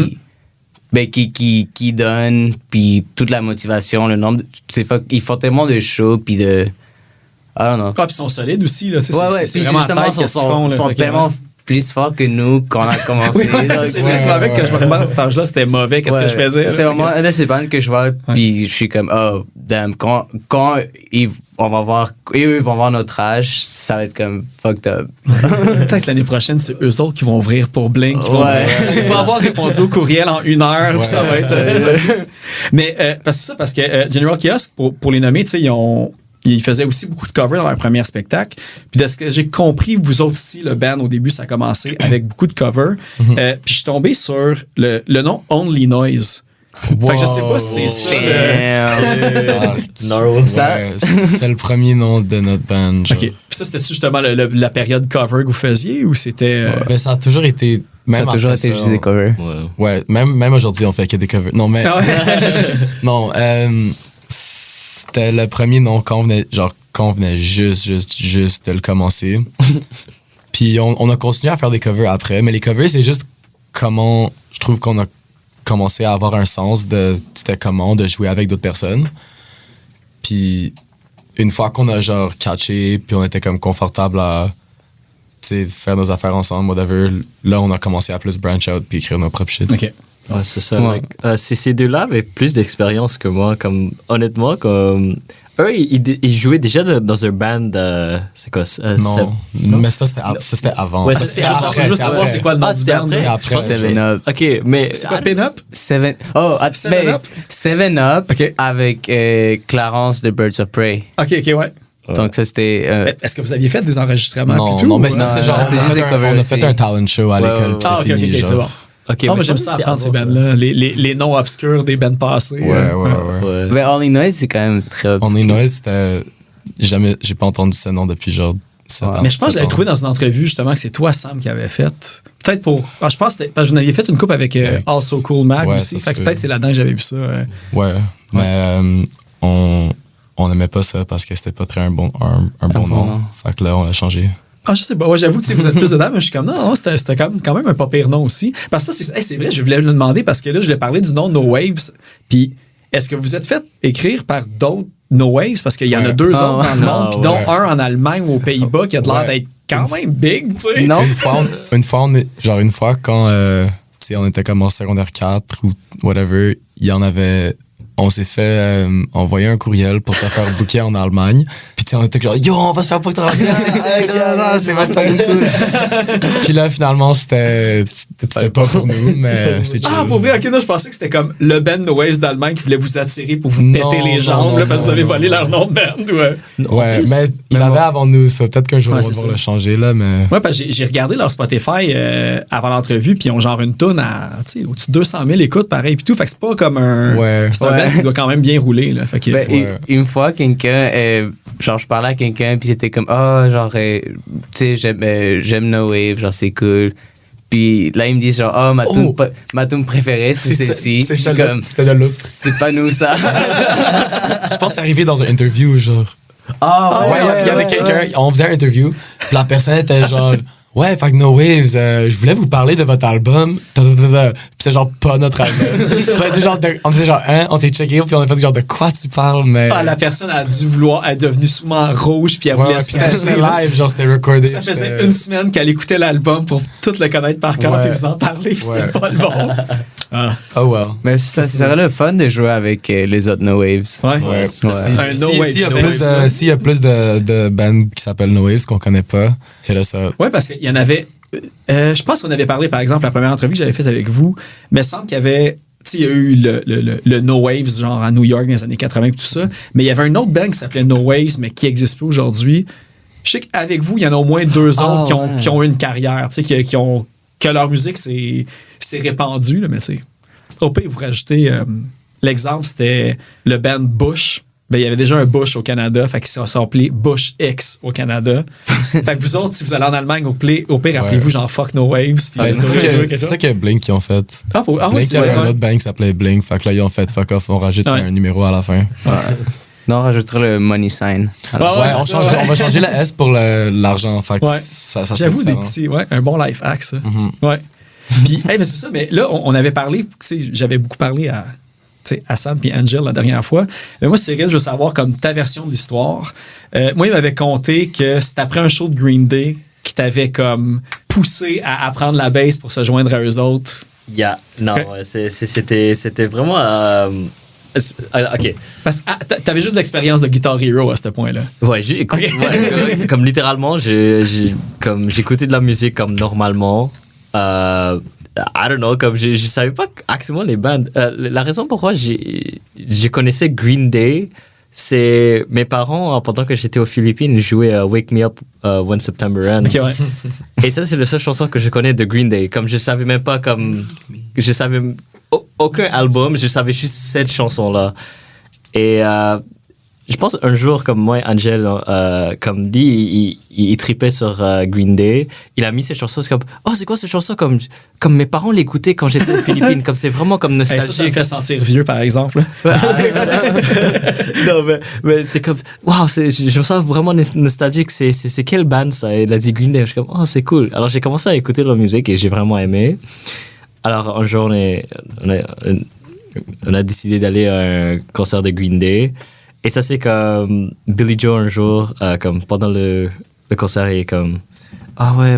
donne, puis toute la motivation, le nombre ils font tellement de shows, puis de I don't know. Puis ils sont solides aussi là, c'est vraiment justement ils sont tellement plus forts que nous quand on a commencé. C'est vrai que je me remarque à cet âge-là, c'était mauvais, qu'est-ce que je faisais. C'est vraiment un de ces bandes que je vois, puis je suis comme, damn, quand on va voir, eux vont voir notre âge, ça va être comme fucked up. Peut-être l'année prochaine, c'est eux autres qui vont ouvrir pour Blink. Ils vont avoir répondu au courriel en 1 heure, ça va être... Mais parce que General Chaos, pour les nommer, tu sais, ils faisaient aussi beaucoup de covers dans leur premier spectacle. Puis de ce que j'ai compris, vous autres aussi, le band, au début, ça a commencé avec beaucoup de covers. Puis je suis tombé sur le nom Only Noise. Wow. Fait que je sais pas si c'est c'était le premier nom de notre band. Genre. OK. Puis ça, c'était-tu justement la période cover que vous faisiez ou c'était... Ben, ça a toujours été... Ça a toujours été juste des covers. Ouais, même aujourd'hui, on fait que des covers. Non, mais... non, c'était le premier nom qu'on venait juste de le commencer. Puis on a continué à faire des covers après, mais les covers, c'est juste comment je trouve qu'on a commencé à avoir un sens de c'était comment de jouer avec d'autres personnes. Puis une fois qu'on a genre catché, puis on était comme confortable à faire nos affaires ensemble, whatever, là on a commencé à plus branch out puis écrire nos propres shit. OK. Ouais, c'est ça. Ouais. Ces deux-là avaient plus d'expérience que moi. Comme, honnêtement, comme eux, ils jouaient déjà dans un band. C'est quoi non, mais ça, c'était avant. Ouais, c'était après. Je veux savoir c'est quoi le nom du band. C'était après. 7-Up. OK, mais... C'est quoi, Pin-Up? 7-Up? 7-Up avec Clarence de Birds of Prey. OK, ouais. Donc ça, c'était... Est-ce que vous aviez fait des enregistrements? Non, mais ça, c'est genre... On a fait un talent show à l'école. Ah, OK, c'est bon. Okay, mais j'aime ça apprendre ces bands-là, les noms obscurs des bands passés. Ouais. Mais Only Noise, c'est quand même très obscur. Only Noise, c'était... J'ai pas entendu ce nom depuis genre 7 ans. Mais je pense que je l'avais trouvé dans une entrevue, justement, que c'est toi, Sam, qui avait fait. Peut-être pour... je pense que vous en aviez fait une coupe avec Also Cool Mag aussi. Fait que peut-être c'est là-dedans que j'avais vu ça. Ouais. Mais on n'aimait pas ça parce que c'était pas très un bon nom. Fait que là, on l'a changé. Ah, je sais pas. Ouais, j'avoue que vous êtes plus dedans, mais je suis comme non, c'était quand même un pas pire nom aussi. Parce que ça, c'est vrai, je voulais le demander parce que là, je voulais parler du nom No Waves. Puis, est-ce que vous êtes fait écrire par d'autres No Waves? Parce qu'il y en a 2 autres dans le monde, puis dont un en Allemagne ou aux Pays-Bas qui a l'air d'être quand même big, tu sais. Non. Une fois quand on était comme en secondaire 4 ou whatever, il y en avait on s'est fait envoyer un courriel pour se faire booker en Allemagne. Puis tu sais, on était genre, yo, on va se faire booker en Allemagne, c'est même pas cool. Puis là, finalement, c'était pas pour nous, mais c'est chill. Ah, pour vrai, ok, non, je pensais que c'était comme le band No Waves d'Allemagne qui voulait vous attirer pour vous péter les jambes, là, parce que vous avez volé leur nom de band, Ouais, mais ils l'avaient avant nous, ça. Peut-être qu'un jour, on va devoir le changer, là, mais... Ouais, parce que j'ai regardé leur Spotify avant l'entrevue, puis ils ont genre une toune à, tu sais, au-dessus de 200 000 écoutes, pareil, puis tout. Fait que c'est pas comme un... Ouais. C'est un band qui doit quand même bien rouler, là. Fait que... Une fois, quelqu'un... genre, je parlais à quelqu'un, puis c'était comme, genre, tu sais, j'aime No Wave, genre, c'est cool. Puis là, il me dit, genre, ma tune préférée, c'est celle-ci. C'était de Look. C'est pas nous, ça. Je pense que c'est arrivé dans une interview, genre. Ouais, il y avait quelqu'un, on faisait une interview, puis la personne était genre, ouais, fait que No Waves, je voulais vous parler de votre album. Puis c'est genre pas notre album. On était genre, on s'est checké, puis on a fait genre, de quoi tu parles, mais. Ah, la personne a dû vouloir, elle est devenue souvent rouge, puis elle voulait se cacher. C'était live, genre, c'était recordé. Ça faisait une semaine qu'elle écoutait l'album pour tout le connaître par cœur, puis vous en parler, puis c'était pas le bon. Oh well. Mais ça serait le fun de jouer avec les autres No Waves. Ouais. Un No Waves. S'il y a plus de bands qui s'appellent No Waves qu'on connaît pas, c'est là ça. Ouais, parce qu'il y en avait. Je pense qu'on avait parlé, par exemple, la première entrevue que j'avais faite avec vous, mais il semble qu'il y avait. Tu sais, il y a eu le No Waves, genre à New York dans les années 80 et tout ça, mais il y avait un autre band qui s'appelait No Waves, mais qui n'existe plus aujourd'hui. Je sais qu'avec vous, il y en a au moins 2 autres qui ont eu une carrière, tu sais, que leur musique s'est répandue, là, mais tu sais. Au pire, vous rajoutez. L'exemple, c'était le band Bush. Ben, il y avait déjà un Bush au Canada, fait qu'ils sont appelés Bush X au Canada. Fait que vous autres, si vous allez en Allemagne, au pire, appelez-vous genre Fuck No Waves. C'est ça que Blink qui ont fait. Blink, il y avait un autre band qui s'appelait Blink, fait que là, ils ont fait Fuck Off, on rajoute un numéro à la fin. Non, on rajouterait le money sign. On va changer la S pour l'argent, fait que ça j'avoue des petits, un bon life hack, ça. Ouais. Puis, mais c'est ça, mais là, on avait parlé, tu sais, j'avais beaucoup parlé à Sam et Angel la dernière fois. Mais moi, Cyril, je veux savoir comme ta version de l'histoire. Moi, il m'avait conté que c'est après un show de Green Day qui t'avait comme poussé à apprendre la bass pour se joindre à eux autres. Non, c'était vraiment... OK. Parce que t'avais juste l'expérience de Guitar Hero à ce point-là. Ouais, comme littéralement, j'écoutais de la musique comme normalement. I don't know, comme je savais pas actuellement les bandes. La raison pourquoi je connaissais Green Day, c'est mes parents, pendant que j'étais aux Philippines, jouaient Wake Me Up When September Ends. Okay, ouais. Et ça, c'est la seule chanson que je connais de Green Day. Comme je savais même pas, je savais aucun album, je savais juste cette chanson-là. Et je pense un jour, comme moi, Angel, comme lui, il tripait sur Green Day. Il a mis cette chanson, c'est comme, c'est quoi cette chanson? Comme mes parents l'écoutaient quand j'étais aux Philippines. Comme c'est vraiment comme nostalgique. Ça me fait sentir vieux, par exemple. Non, mais c'est comme, je me sens vraiment nostalgique. C'est quelle bande ça? Il a dit Green Day. Je suis comme, c'est cool. Alors j'ai commencé à écouter leur musique et j'ai vraiment aimé. Alors un jour, on a décidé d'aller à un concert de Green Day. Et ça, c'est comme Billy Joe un jour, comme pendant le concert, il est comme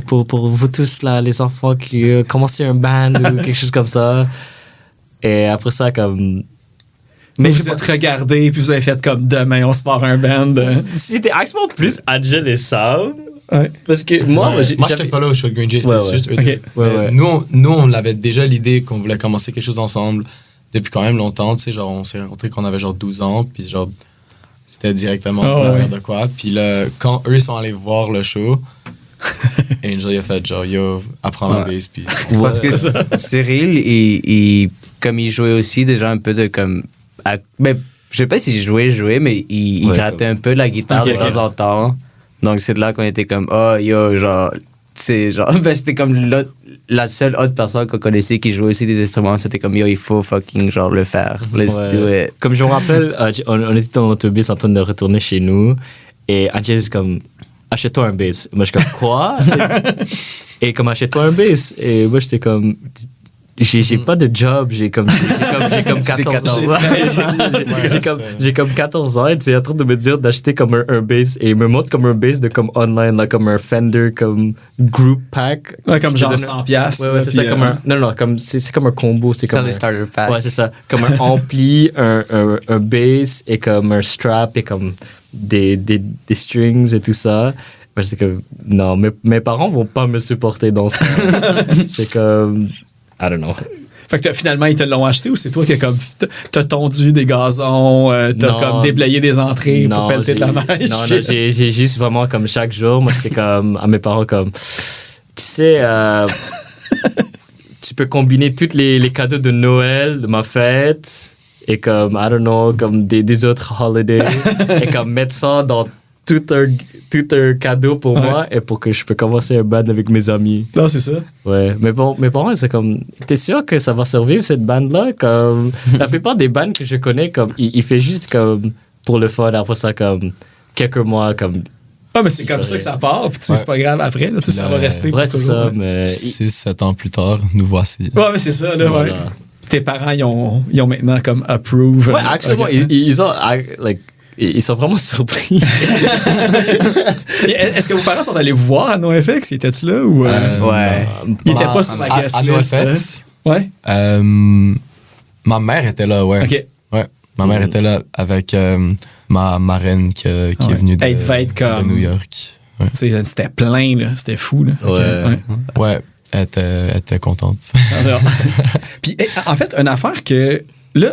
pour vous tous, là, les enfants qui commencent un band ou quelque chose comme ça. Et après ça, comme. Mais vous êtes regardés, puis vous avez fait comme demain, on se part un band. C'était actuellement plus Angel et Sam. Ouais. Parce que moi j'étais pas là au show de Green Day, c'était juste eux deux. Nous, on avait déjà l'idée qu'on voulait commencer quelque chose ensemble depuis quand même longtemps. Tu sais, genre, on s'est rencontrés quand on avait genre 12 ans, puis genre. C'était directement pour faire de quoi. Puis là, quand eux sont allés voir le show, Angel il a fait genre, yo, apprends la bass. Puis... Parce que Cyril, comme il jouait aussi déjà un peu de comme... je sais pas s'il jouait, mais il grattait un peu la guitare de temps en temps. Donc c'est de là qu'on était comme, genre... c'était comme la seule autre personne qu'on connaissait qui jouait aussi des instruments. C'était comme, il faut fucking genre le faire. Let's do it. Comme je me rappelle, on était dans l'autobus en train de retourner chez nous et Angel est comme, achète-toi un bass. Moi, je suis comme, quoi? Et comme, achète-toi un bass. Et moi, j'étais comme, j'ai pas de job, j'ai comme 14 ans. J'ai comme 14 ans et tu es en train de me dire d'acheter comme un bass et il me montre comme un bass de comme online, là, comme un Fender, comme group pack. Ouais, comme genre donne- 100$. Ouais, c'est ça, comme un. Non, comme c'est comme un combo. C'est comme Comme les un starter pack. Ouais, c'est ça. Comme un ampli, un bass et comme un strap et comme des strings et tout ça. Moi, c'est comme, non, mes parents vont pas me supporter dans ça. C'est comme, I don't know. Fait que finalement, ils te l'ont acheté ou c'est toi qui t'as tondu des gazons, t'as Non. comme déblayé des entrées pour pelleter de la neige? Non, j'ai juste vraiment comme chaque jour, moi, c'était comme à mes parents comme, tu sais, tu peux combiner tous les cadeaux de Noël, de ma fête, et comme, I don't know, comme des autres holidays, et comme mettre ça dans tout un cadeau pour moi et pour que je peux commencer un band avec mes amis. Non, c'est ça. Ouais, mais bon, mes parents, c'est comme, t'es sûr que ça va survivre cette bande-là? Comme, la plupart des bandes que je connais, comme, il fait juste comme, pour le fun, après ça, comme, quelques mois, comme. Ah, mais c'est comme ça que ça part, puis tu sais, c'est pas grave après, là, tu sais, ça va rester pour Ouais, c'est toujours. ça, Ouais. mais. 6-7 ans plus tard, nous voici. Ouais, mais c'est ça, là, ouais. Voilà. Tes parents, ils ont maintenant comme approve. Ouais, actuellement, Ok. ils sont vraiment surpris. Est-ce que vos parents sont allés vous voir à NoFX? Étaient-tu là ou. Ouais. Ils étaient pas sur la guest à list. NoFX, Ouais. ma mère était là, ouais. Ok. Ouais. Ma mère était là avec ma marraine qui est venue Elle devait être de comme- New York. Ouais. Tu sais, c'était plein, là. C'était fou, là. Ok, Ouais. Ouais, elle était contente. Ah, c'est bon. Puis, en fait, une affaire que. Là,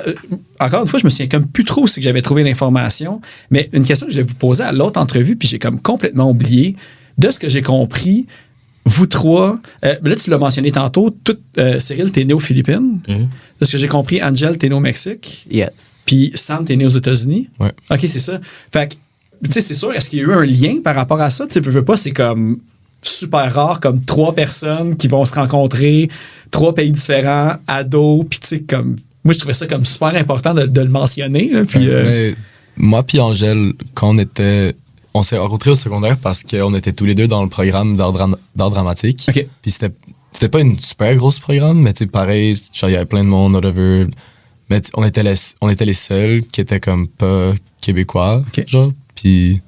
encore une fois, je me souviens comme plus trop si que j'avais trouvé l'information, mais une question que je vais vous poser à l'autre entrevue, puis j'ai comme complètement oublié. De ce que j'ai compris, vous trois, là, tu l'as mentionné tantôt, Cyril, t'es né aux Philippines. Mhm. De ce que j'ai compris, Angel, t'es né au Mexique. Yes. Puis Sam, t'es né aux États-Unis. Ouais. OK, c'est ça. Fait que, tu sais, c'est sûr, est-ce qu'il y a eu un lien par rapport à ça? Tu sais, veux pas, c'est comme super rare, comme 3 personnes qui vont se rencontrer, 3 pays différents, ados, puis tu sais, comme. Moi, je trouvais ça comme super important de le mentionner. Là, puis, Mais moi puis Angèle, quand on s'est rencontrés au secondaire parce qu'on était tous les deux dans le programme d'art dramatique. OK. Puis c'était pas une super grosse programme, mais tu sais, pareil, genre, il y avait plein de monde, whatever. Mais on était les seuls qui étaient comme pas québécois, OK. genre. Puis,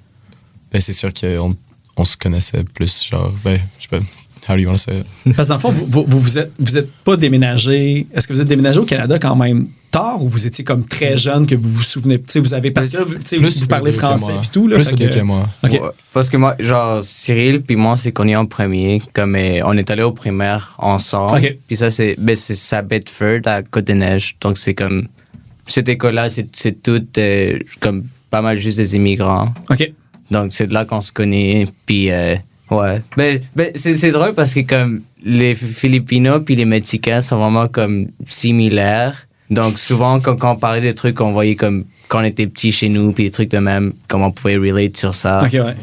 ben, c'est sûr qu'on se connaissait plus, genre, ben, je sais pas, how do you want to say it? Parce que dans le fond, vous êtes pas déménagé. Est-ce que vous êtes déménagé au Canada quand même tard ou vous étiez comme très jeune que vous vous souvenez? Tu sais, vous avez. Parce que tu sais, Plus vous parlez eux deux que français moi. puis tout. Là, Plus fait eux deux que- que moi. OK. Ouais, parce que moi, genre, Cyril puis moi, c'est qu'on est en premier. Comme on est allé au primaire ensemble. OK. Puis ça, c'est à Bedford, à Côte-des-Neiges. Donc, c'est comme. Cette école-là, c'est tout comme pas mal juste des immigrants. OK. Donc, c'est de là qu'on se connaît. Puis, ouais. Ben, c'est drôle parce que, comme, les Filipinos puis les Mexicains sont vraiment, comme, similaires. Donc, souvent, quand on parlait des trucs qu'on voyait comme quand on était petit chez nous, puis des trucs de même, comme on pouvait relate sur ça. OK, ouais.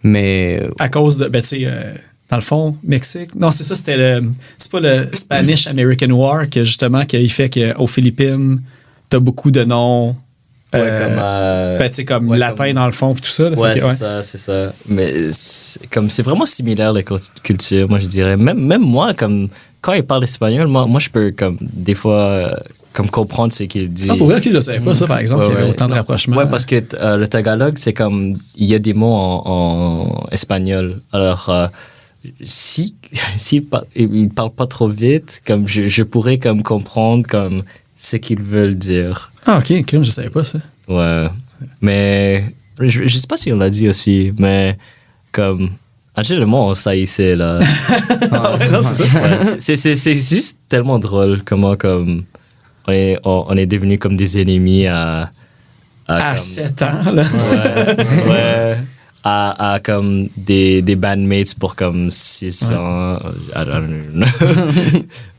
Mais, À cause de. Ben, tu sais, dans le fond, Mexique. Non, c'est ça, c'était c'est pas le Spanish-American War que justement, qu'il fait qu'aux Philippines, t'as beaucoup de noms. Ben, tu sais, comme ouais, latin comme- dans le fond, puis tout ça. Là, Ouais, fait que, c'est ça. Mais c'est vraiment similaire, la culture, moi, je dirais. Même moi, comme, quand il parle espagnol, moi je peux, comme, des fois, comme, comprendre ce qu'il dit. Ah, pour vrai, OK, je savais pas ça, par exemple, qu'il y avait autant de rapprochements. Ouais, parce que le tagalog, c'est comme, il y a des mots en espagnol. Alors, il parle pas trop vite, comme, je pourrais, comme, comprendre, comme, ce qu'ils veulent dire. Ah, OK, crime, je savais pas ça. Ouais. Mais je sais pas si on l'a dit aussi, mais comme Angèle et moi, on saillissait là. Ah, ouais, non, c'est ça. Ouais, c'est juste tellement drôle comment comme on est devenus comme des ennemis à À comme, 7 ans, là. ouais, à comme des bandmates pour comme 6 ans. I don't know.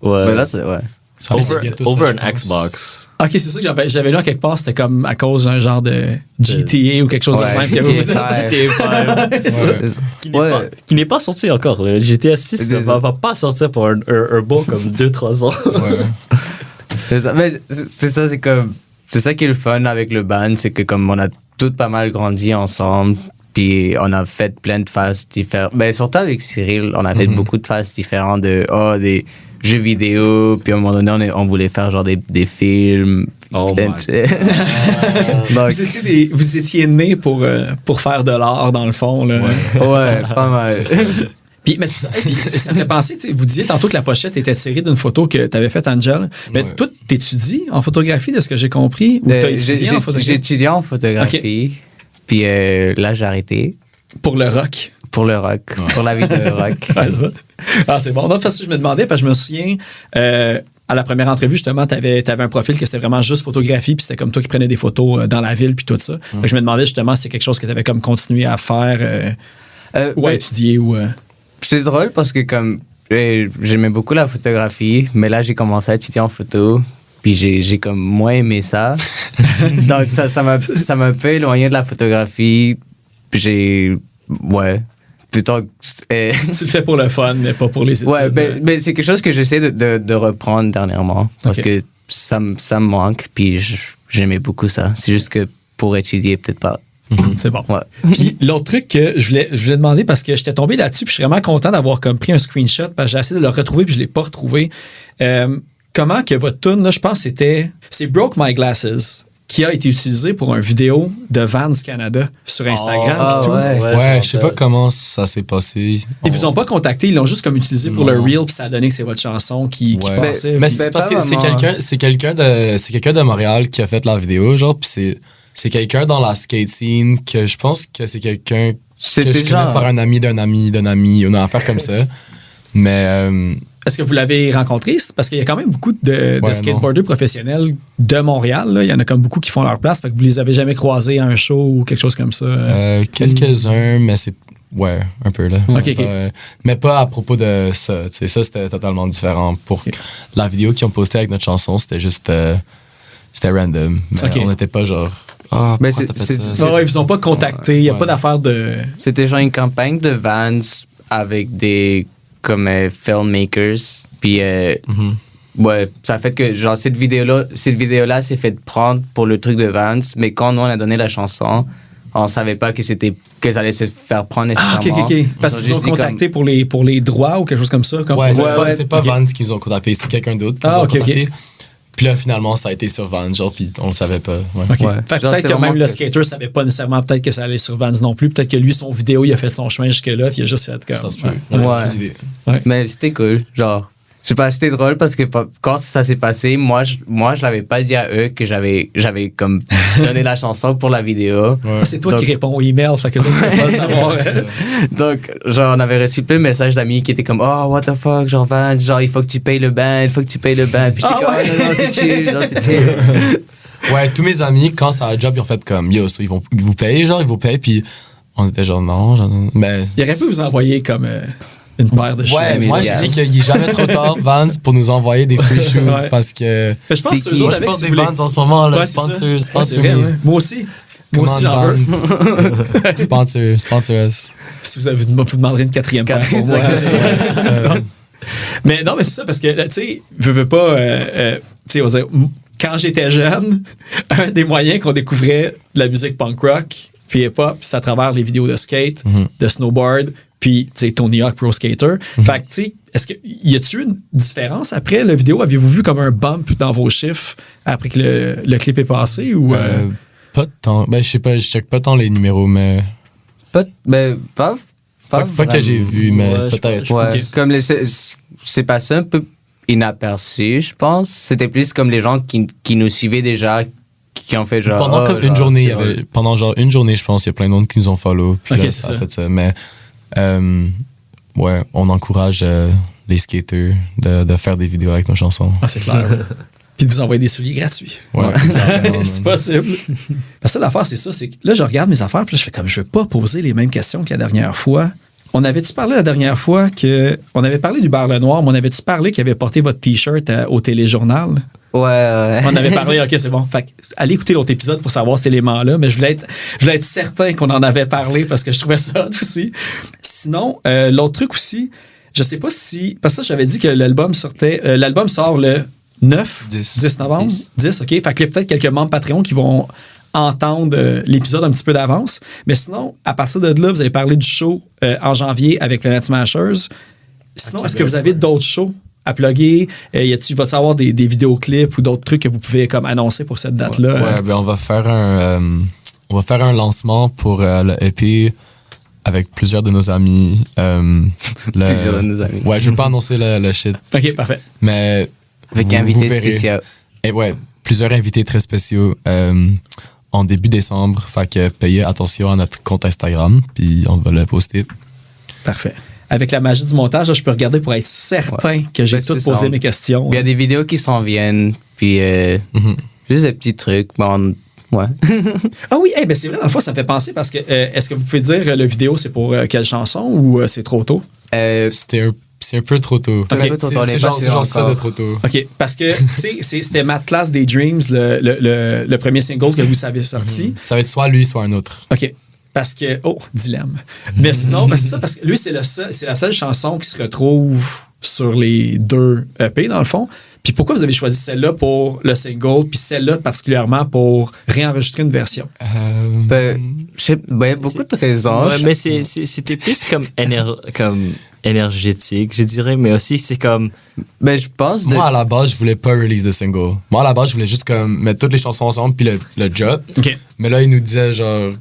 Ouais. mais là, c'est, ouais. Ça allait bientôt, ça, Over je an pense. Xbox. OK, c'est ça que j'avais lu en quelque part, c'était comme à cause d'un genre de GTA ou quelque chose Ouais, de même. que GTA vous- GTA 5. Qui n'est pas sorti encore. Le GTA 6 va pas sortir pour un bon comme 2-3 ans. Ouais. C'est ça. Mais c'est ça, c'est comme. C'est ça qui est le fun avec le band, c'est que comme on a tous pas mal grandi ensemble, puis on a fait plein de phases différentes. Ben, surtout avec Cyril, on a fait beaucoup de phases différentes de. jeux vidéo, puis à un moment donné, on voulait faire genre des films. Oh my God. Donc, Vous étiez nés pour faire de l'art, dans le fond. Là. ouais, pas mal. Puis, mais c'est ça, puis ça me fait penser, vous disiez tantôt que la pochette était tirée d'une photo que tu avais faite, Angel. Mais toi, t'étudies en photographie, de ce que j'ai compris? Ou t'as étudié en photographie? J'ai étudié en photographie, puis là, j'ai arrêté. Pour le rock? Pour le rock, pour la vie de rock. Ouais, ça. Ah, c'est bon. Non, parce que je me demandais, parce que je me souviens, à la première entrevue, justement, t'avais un profil que c'était vraiment juste photographie, puis c'était comme toi qui prenais des photos dans la ville, puis tout ça. Fait que je me demandais, justement, si c'est quelque chose que t'avais comme continué à faire ou à étudier ou... C'est drôle parce que comme j'aimais beaucoup la photographie, mais là, j'ai commencé à étudier en photo. Puis j'ai comme moins aimé ça. Donc ça m'a un peu éloigné de la photographie. Puis plutôt tu le fais pour le fun, mais pas pour les études. Ouais, ben c'est quelque chose que j'essaie de reprendre dernièrement. Parce que ça me manque. Puis j'aimais beaucoup ça. C'est juste que pour étudier, peut-être pas. C'est bon. Ouais. Puis l'autre truc que je voulais demander, parce que j'étais tombé là-dessus, puis je suis vraiment content d'avoir comme pris un screenshot, parce que j'ai essayé de le retrouver, puis je l'ai pas retrouvé. Comment que votre tune, là, je pense que c'est Broke My Glasses, qui a été utilisé pour une vidéo de Vans Canada sur Instagram. Tout. Ouais, je sais pas comment ça s'est passé. Ils vous ont pas contacté, ils l'ont juste comme utilisé pour le reel, puis ça a donné que c'est votre chanson qui passait. Mais c'est parce que c'est quelqu'un de Montréal qui a fait la vidéo, genre, puis c'est quelqu'un dans la skate scene que je pense que c'est quelqu'un que je connais par un ami d'un ami d'un ami, une affaire comme ça. Mais... Est-ce que vous l'avez rencontré? Parce qu'il y a quand même beaucoup de skateboarders professionnels de Montréal. Là. Il y en a comme beaucoup qui font leur place. Fait que vous les avez jamais croisés à un show ou quelque chose comme ça? Quelques-uns, mais c'est... Ouais, un peu là. Okay. Mais pas à propos de ça. T'sais, ça, c'était totalement différent. Pour la vidéo qu'ils ont postée avec notre chanson, c'était juste... c'était random. Mais on n'était pas genre... Ben ils vous ont pas contacté. Il n'y a pas d'affaire de... C'était genre une campagne de Vans avec des... comme filmmakers. Puis, ça fait que, genre, cette vidéo-là s'est fait prendre pour le truc de Vans, mais quand nous, on a donné la chanson, on savait pas que ça allait se faire prendre nécessairement. OK. Parce qu'ils ont contacté pour les droits ou quelque chose comme ça? C'était pas Vans qui nous ont contacté, c'était quelqu'un d'autre qui nous a contacté. Puis là, finalement, ça a été sur Vans, genre, puis on le savait pas. Fait que peut-être que même le skater savait pas nécessairement peut-être que ça allait sur Vans non plus. Peut-être que lui, son vidéo, il a fait son chemin jusque-là, puis il a juste fait comme... Ça se peut. Ouais. Mais c'était cool, genre... Je sais pas, c'était drôle parce que quand ça s'est passé, moi, je l'avais pas dit à eux que j'avais comme donné la chanson pour la vidéo. C'est toi qui réponds aux emails, fait que ça, tu peux pas savoir. Donc, genre, on avait reçu plein de messages d'amis qui étaient comme, oh, what the fuck, genre, Vans, genre, il faut que tu payes le band. Puis j'étais comme, non, c'est chill, genre, c'est chill. Ouais, tous mes amis, quand ça a job, ils ont fait comme, yo, ils vous payent, genre, ils vous payent, puis on était genre, non, genre, mais... Il aurait pu vous envoyer comme... une paire de shoes. Ouais, moi, je dis qu'il n'est jamais trop tard, Vans, pour nous envoyer des free shoes parce que. Mais je pense que eux autres avec des Vans en ce moment, là. Sponsor. Vrai, ouais. Moi aussi, j'en veux. Sponsor us. Si vous demanderez une quatrième paire pour moi. C'est ça. Mais non, mais c'est ça, parce que, tu sais, je veux pas. Tu sais, quand j'étais jeune, un des moyens qu'on découvrait de la musique punk rock, puis hip-hop, c'est à travers les vidéos de skate, de snowboard, puis, tu sais, Tony Hawk Pro Skater. Fait que, tu sais, y a-tu une différence après la vidéo? Avez-vous vu comme un bump dans vos chiffres après que le clip est passé? Ou, pas tant. Ben, je sais pas, je check pas tant les numéros, mais. Pas que j'ai vu, mais peut-être. Ouais, comme c'est passé un peu inaperçu, je pense. C'était plus comme les gens qui nous suivaient déjà, qui ont fait genre... Pendant une journée, pendant genre une journée, je pense, il y a plein d'autres qui nous ont follow. Puis là, ça a fait ça. Mais ouais, on encourage les skaters de faire des vidéos avec nos chansons. Ah, c'est clair. Puis de vous envoyer des souliers gratuits. Ouais, c'est possible. Parce que l'affaire, c'est ça. C'est que là, je regarde mes affaires, puis là, je fais comme, je veux pas poser les mêmes questions que la dernière fois. On avait-tu parlé la dernière fois que... On avait parlé du Bar Le Noir, mais on avait-tu parlé qu'il avait porté votre T-shirt au téléjournal? Ouais. On avait parlé, OK, c'est bon. Fait que, allez écouter l'autre épisode pour savoir cet élément-là, mais je voulais être certain qu'on en avait parlé parce que je trouvais ça hot aussi. Sinon, l'autre truc aussi, je sais pas si... Parce que ça, j'avais dit que l'album sortait... l'album sort le 10 novembre. 10, OK. Fait que il y a peut-être quelques membres Patreon qui vont entendre l'épisode un petit peu d'avance. Mais sinon, à partir de là, vous avez parlé du show en janvier avec Planet Smashers. Sinon, est-ce que vous avez d'autres shows à plugger? Va-t-il avoir des vidéoclips ou d'autres trucs que vous pouvez comme annoncer pour cette date-là? Ouais, ben on va faire un lancement pour le EP avec plusieurs de nos amis. Plusieurs de nos amis. Ouais, je veux pas annoncer le shit. OK, parfait. Mais avec vous invité verrez. spécial. Et ouais, plusieurs invités très spéciaux en début décembre. Fait que payez attention à notre compte Instagram, puis on va le poster. Parfait. Avec la magie du montage, là, je peux regarder pour être certain que j'ai tout posé mes questions. Il y a des vidéos qui s'en viennent, puis juste des petits trucs. Bon, ouais. Ah oui, ben c'est vrai, dans le fond, ça me fait penser parce que est-ce que vous pouvez dire le vidéo, c'est pour quelle chanson ou c'est trop tôt? C'est un peu trop tôt. Okay. C'est genre ça de trop tôt. OK, parce que, tu sais, c'était Matt Class des Dreams, le premier single que vous avez sorti. Ça va être soit lui, soit un autre. OK. Parce que, dilemme. Mais sinon, c'est ça, parce que lui, c'est la seule chanson qui se retrouve sur les 2 EP, dans le fond. Puis pourquoi vous avez choisi celle-là pour le single, puis celle-là particulièrement pour réenregistrer une version? Beaucoup de raisons. Ouais, mais c'était plus comme énergétique, je dirais, mais aussi c'est comme... Ben, je pense... Moi, à la base, je voulais pas release de single. Moi, à la base, je voulais juste comme mettre toutes les chansons ensemble puis le drop. OK. Mais là, il nous disait genre...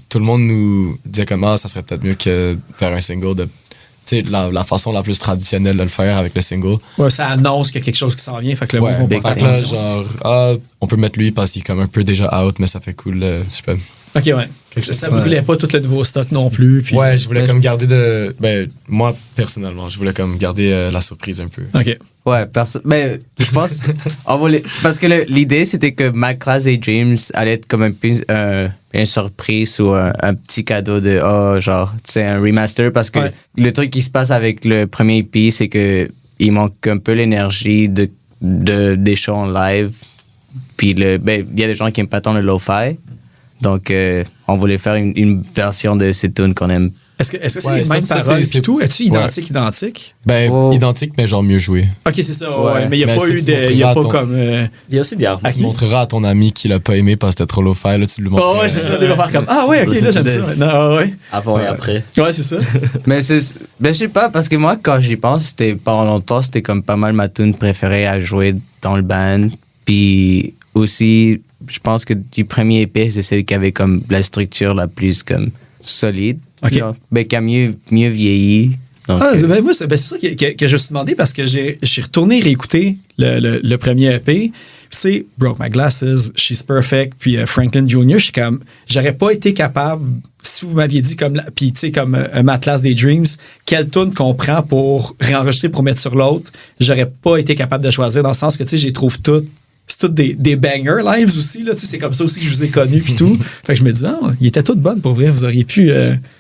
tout le monde nous disait comme ça serait peut-être mieux que faire un single de... Tu sais, la façon la plus traditionnelle de le faire avec le single. Ouais, ça annonce qu'il y a quelque chose qui s'en vient, fait que le monde va fait que là, genre, on peut mettre lui parce qu'il est comme un peu déjà out, mais ça fait cool, je sais pas. OK, ouais. Ça ne voulait pas tout le nouveau stock non plus. Puis, ouais, je voulais comme garder moi, personnellement, je voulais comme garder la surprise un peu. OK. Ouais, mais je pense... parce que l'idée, c'était que Matt Class des Dreams allait être comme une surprise ou un petit cadeau de, genre, tu sais, un remaster. Parce que le truc qui se passe avec le premier EP, c'est que il manque un peu l'énergie des shows en live. Puis, il y a des gens qui aiment pas tant le lo-fi. Donc, on voulait faire une version de ces tunes qu'on aime. Est-ce que c'est les mêmes paroles et tout? Es-tu identique? Identique, mais genre mieux joué. OK, c'est ça. Ouais. Mais il n'y a pas eu de... Il y a pas comme... Il y a aussi des Tu montreras à ton ami qui l'a pas aimé parce que c'était trop low-fi, là, tu lui montres. ouais, c'est ça. Il va faire comme, OK, là, j'aime ça. Non, ouais. Avant et après. Ouais, c'est ça. Mais je sais pas, parce que moi, quand j'y pense, pendant longtemps, c'était comme pas mal ma tune préférée à jouer dans le band. Puis aussi, je pense que du premier EP, c'est celle qui avait comme la structure la plus comme solide. OK. Genre, qui a mieux vieilli. Donc, moi, c'est ça que je me suis demandé parce que j'ai retourné réécouter le premier EP. Tu sais, Broke My Glasses, She's Perfect, puis Franklin Jr., j'aurais pas été capable, si vous m'aviez dit puis tu sais, comme Matt Class des Dreams, quelle tune qu'on prend pour réenregistrer, pour mettre sur l'autre, j'aurais pas été capable de choisir dans le sens que, tu sais, j'y trouve toutes. C'est toutes des bangers lives aussi, là. Tu sais, c'est comme ça aussi que je vous ai connus puis tout. Fait que je me dis, il était toutes bonnes pour vrai. Vous auriez pu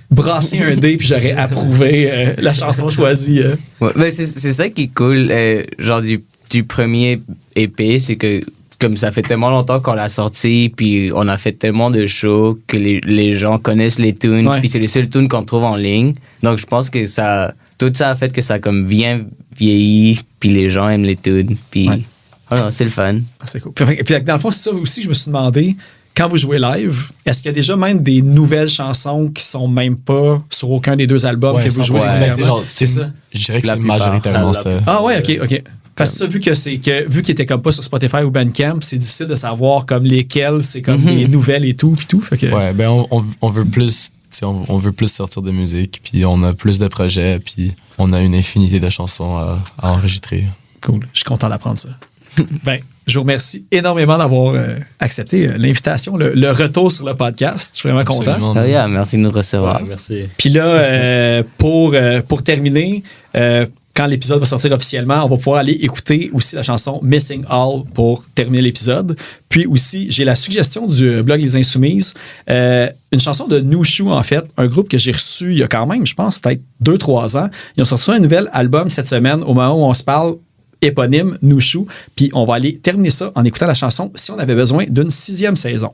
brasser un dé puis j'aurais approuvé la chanson choisie. Ouais, mais c'est ça qui est cool, genre du premier EP, c'est que comme ça fait tellement longtemps qu'on l'a sorti, puis on a fait tellement de shows que les gens connaissent les tunes, puis c'est les seules tunes qu'on trouve en ligne. Donc je pense que tout ça a fait que ça a comme bien vieilli, puis les gens aiment les tunes, puis c'est le fun. C'est cool. Puis dans le fond, c'est ça aussi, je me suis demandé, quand vous jouez live, est-ce qu'il y a déjà même des nouvelles chansons qui sont même pas sur aucun des 2 albums que vous jouez? C'est ça. Je dirais que c'est majoritairement ça. Ah ouais, OK. Parce que ça, vu qu'il était comme pas sur Spotify ou Bandcamp, c'est difficile de savoir comme lesquelles, c'est comme les nouvelles et tout. Fait que... Ouais, on veut plus... On veut plus sortir de musique, puis on a plus de projets, puis on a une infinité de chansons à enregistrer. Cool. Je suis content d'apprendre ça. Je vous remercie énormément d'avoir accepté l'invitation, le retour sur le podcast. Je suis vraiment content. Merci de nous recevoir. Merci. Puis là, pour terminer, quand l'épisode va sortir officiellement, on va pouvoir aller écouter aussi la chanson Missing All pour terminer l'épisode. Puis aussi, j'ai la suggestion du blog Les Insoumises, une chanson de Nushu, en fait, un groupe que j'ai reçu il y a quand même, je pense, peut-être 2-3 ans. Ils ont sorti un nouvel album cette semaine, au moment où on se parle, éponyme, Nushu. Puis on va aller terminer ça en écoutant la chanson « Si on avait besoin d'une 6e saison ».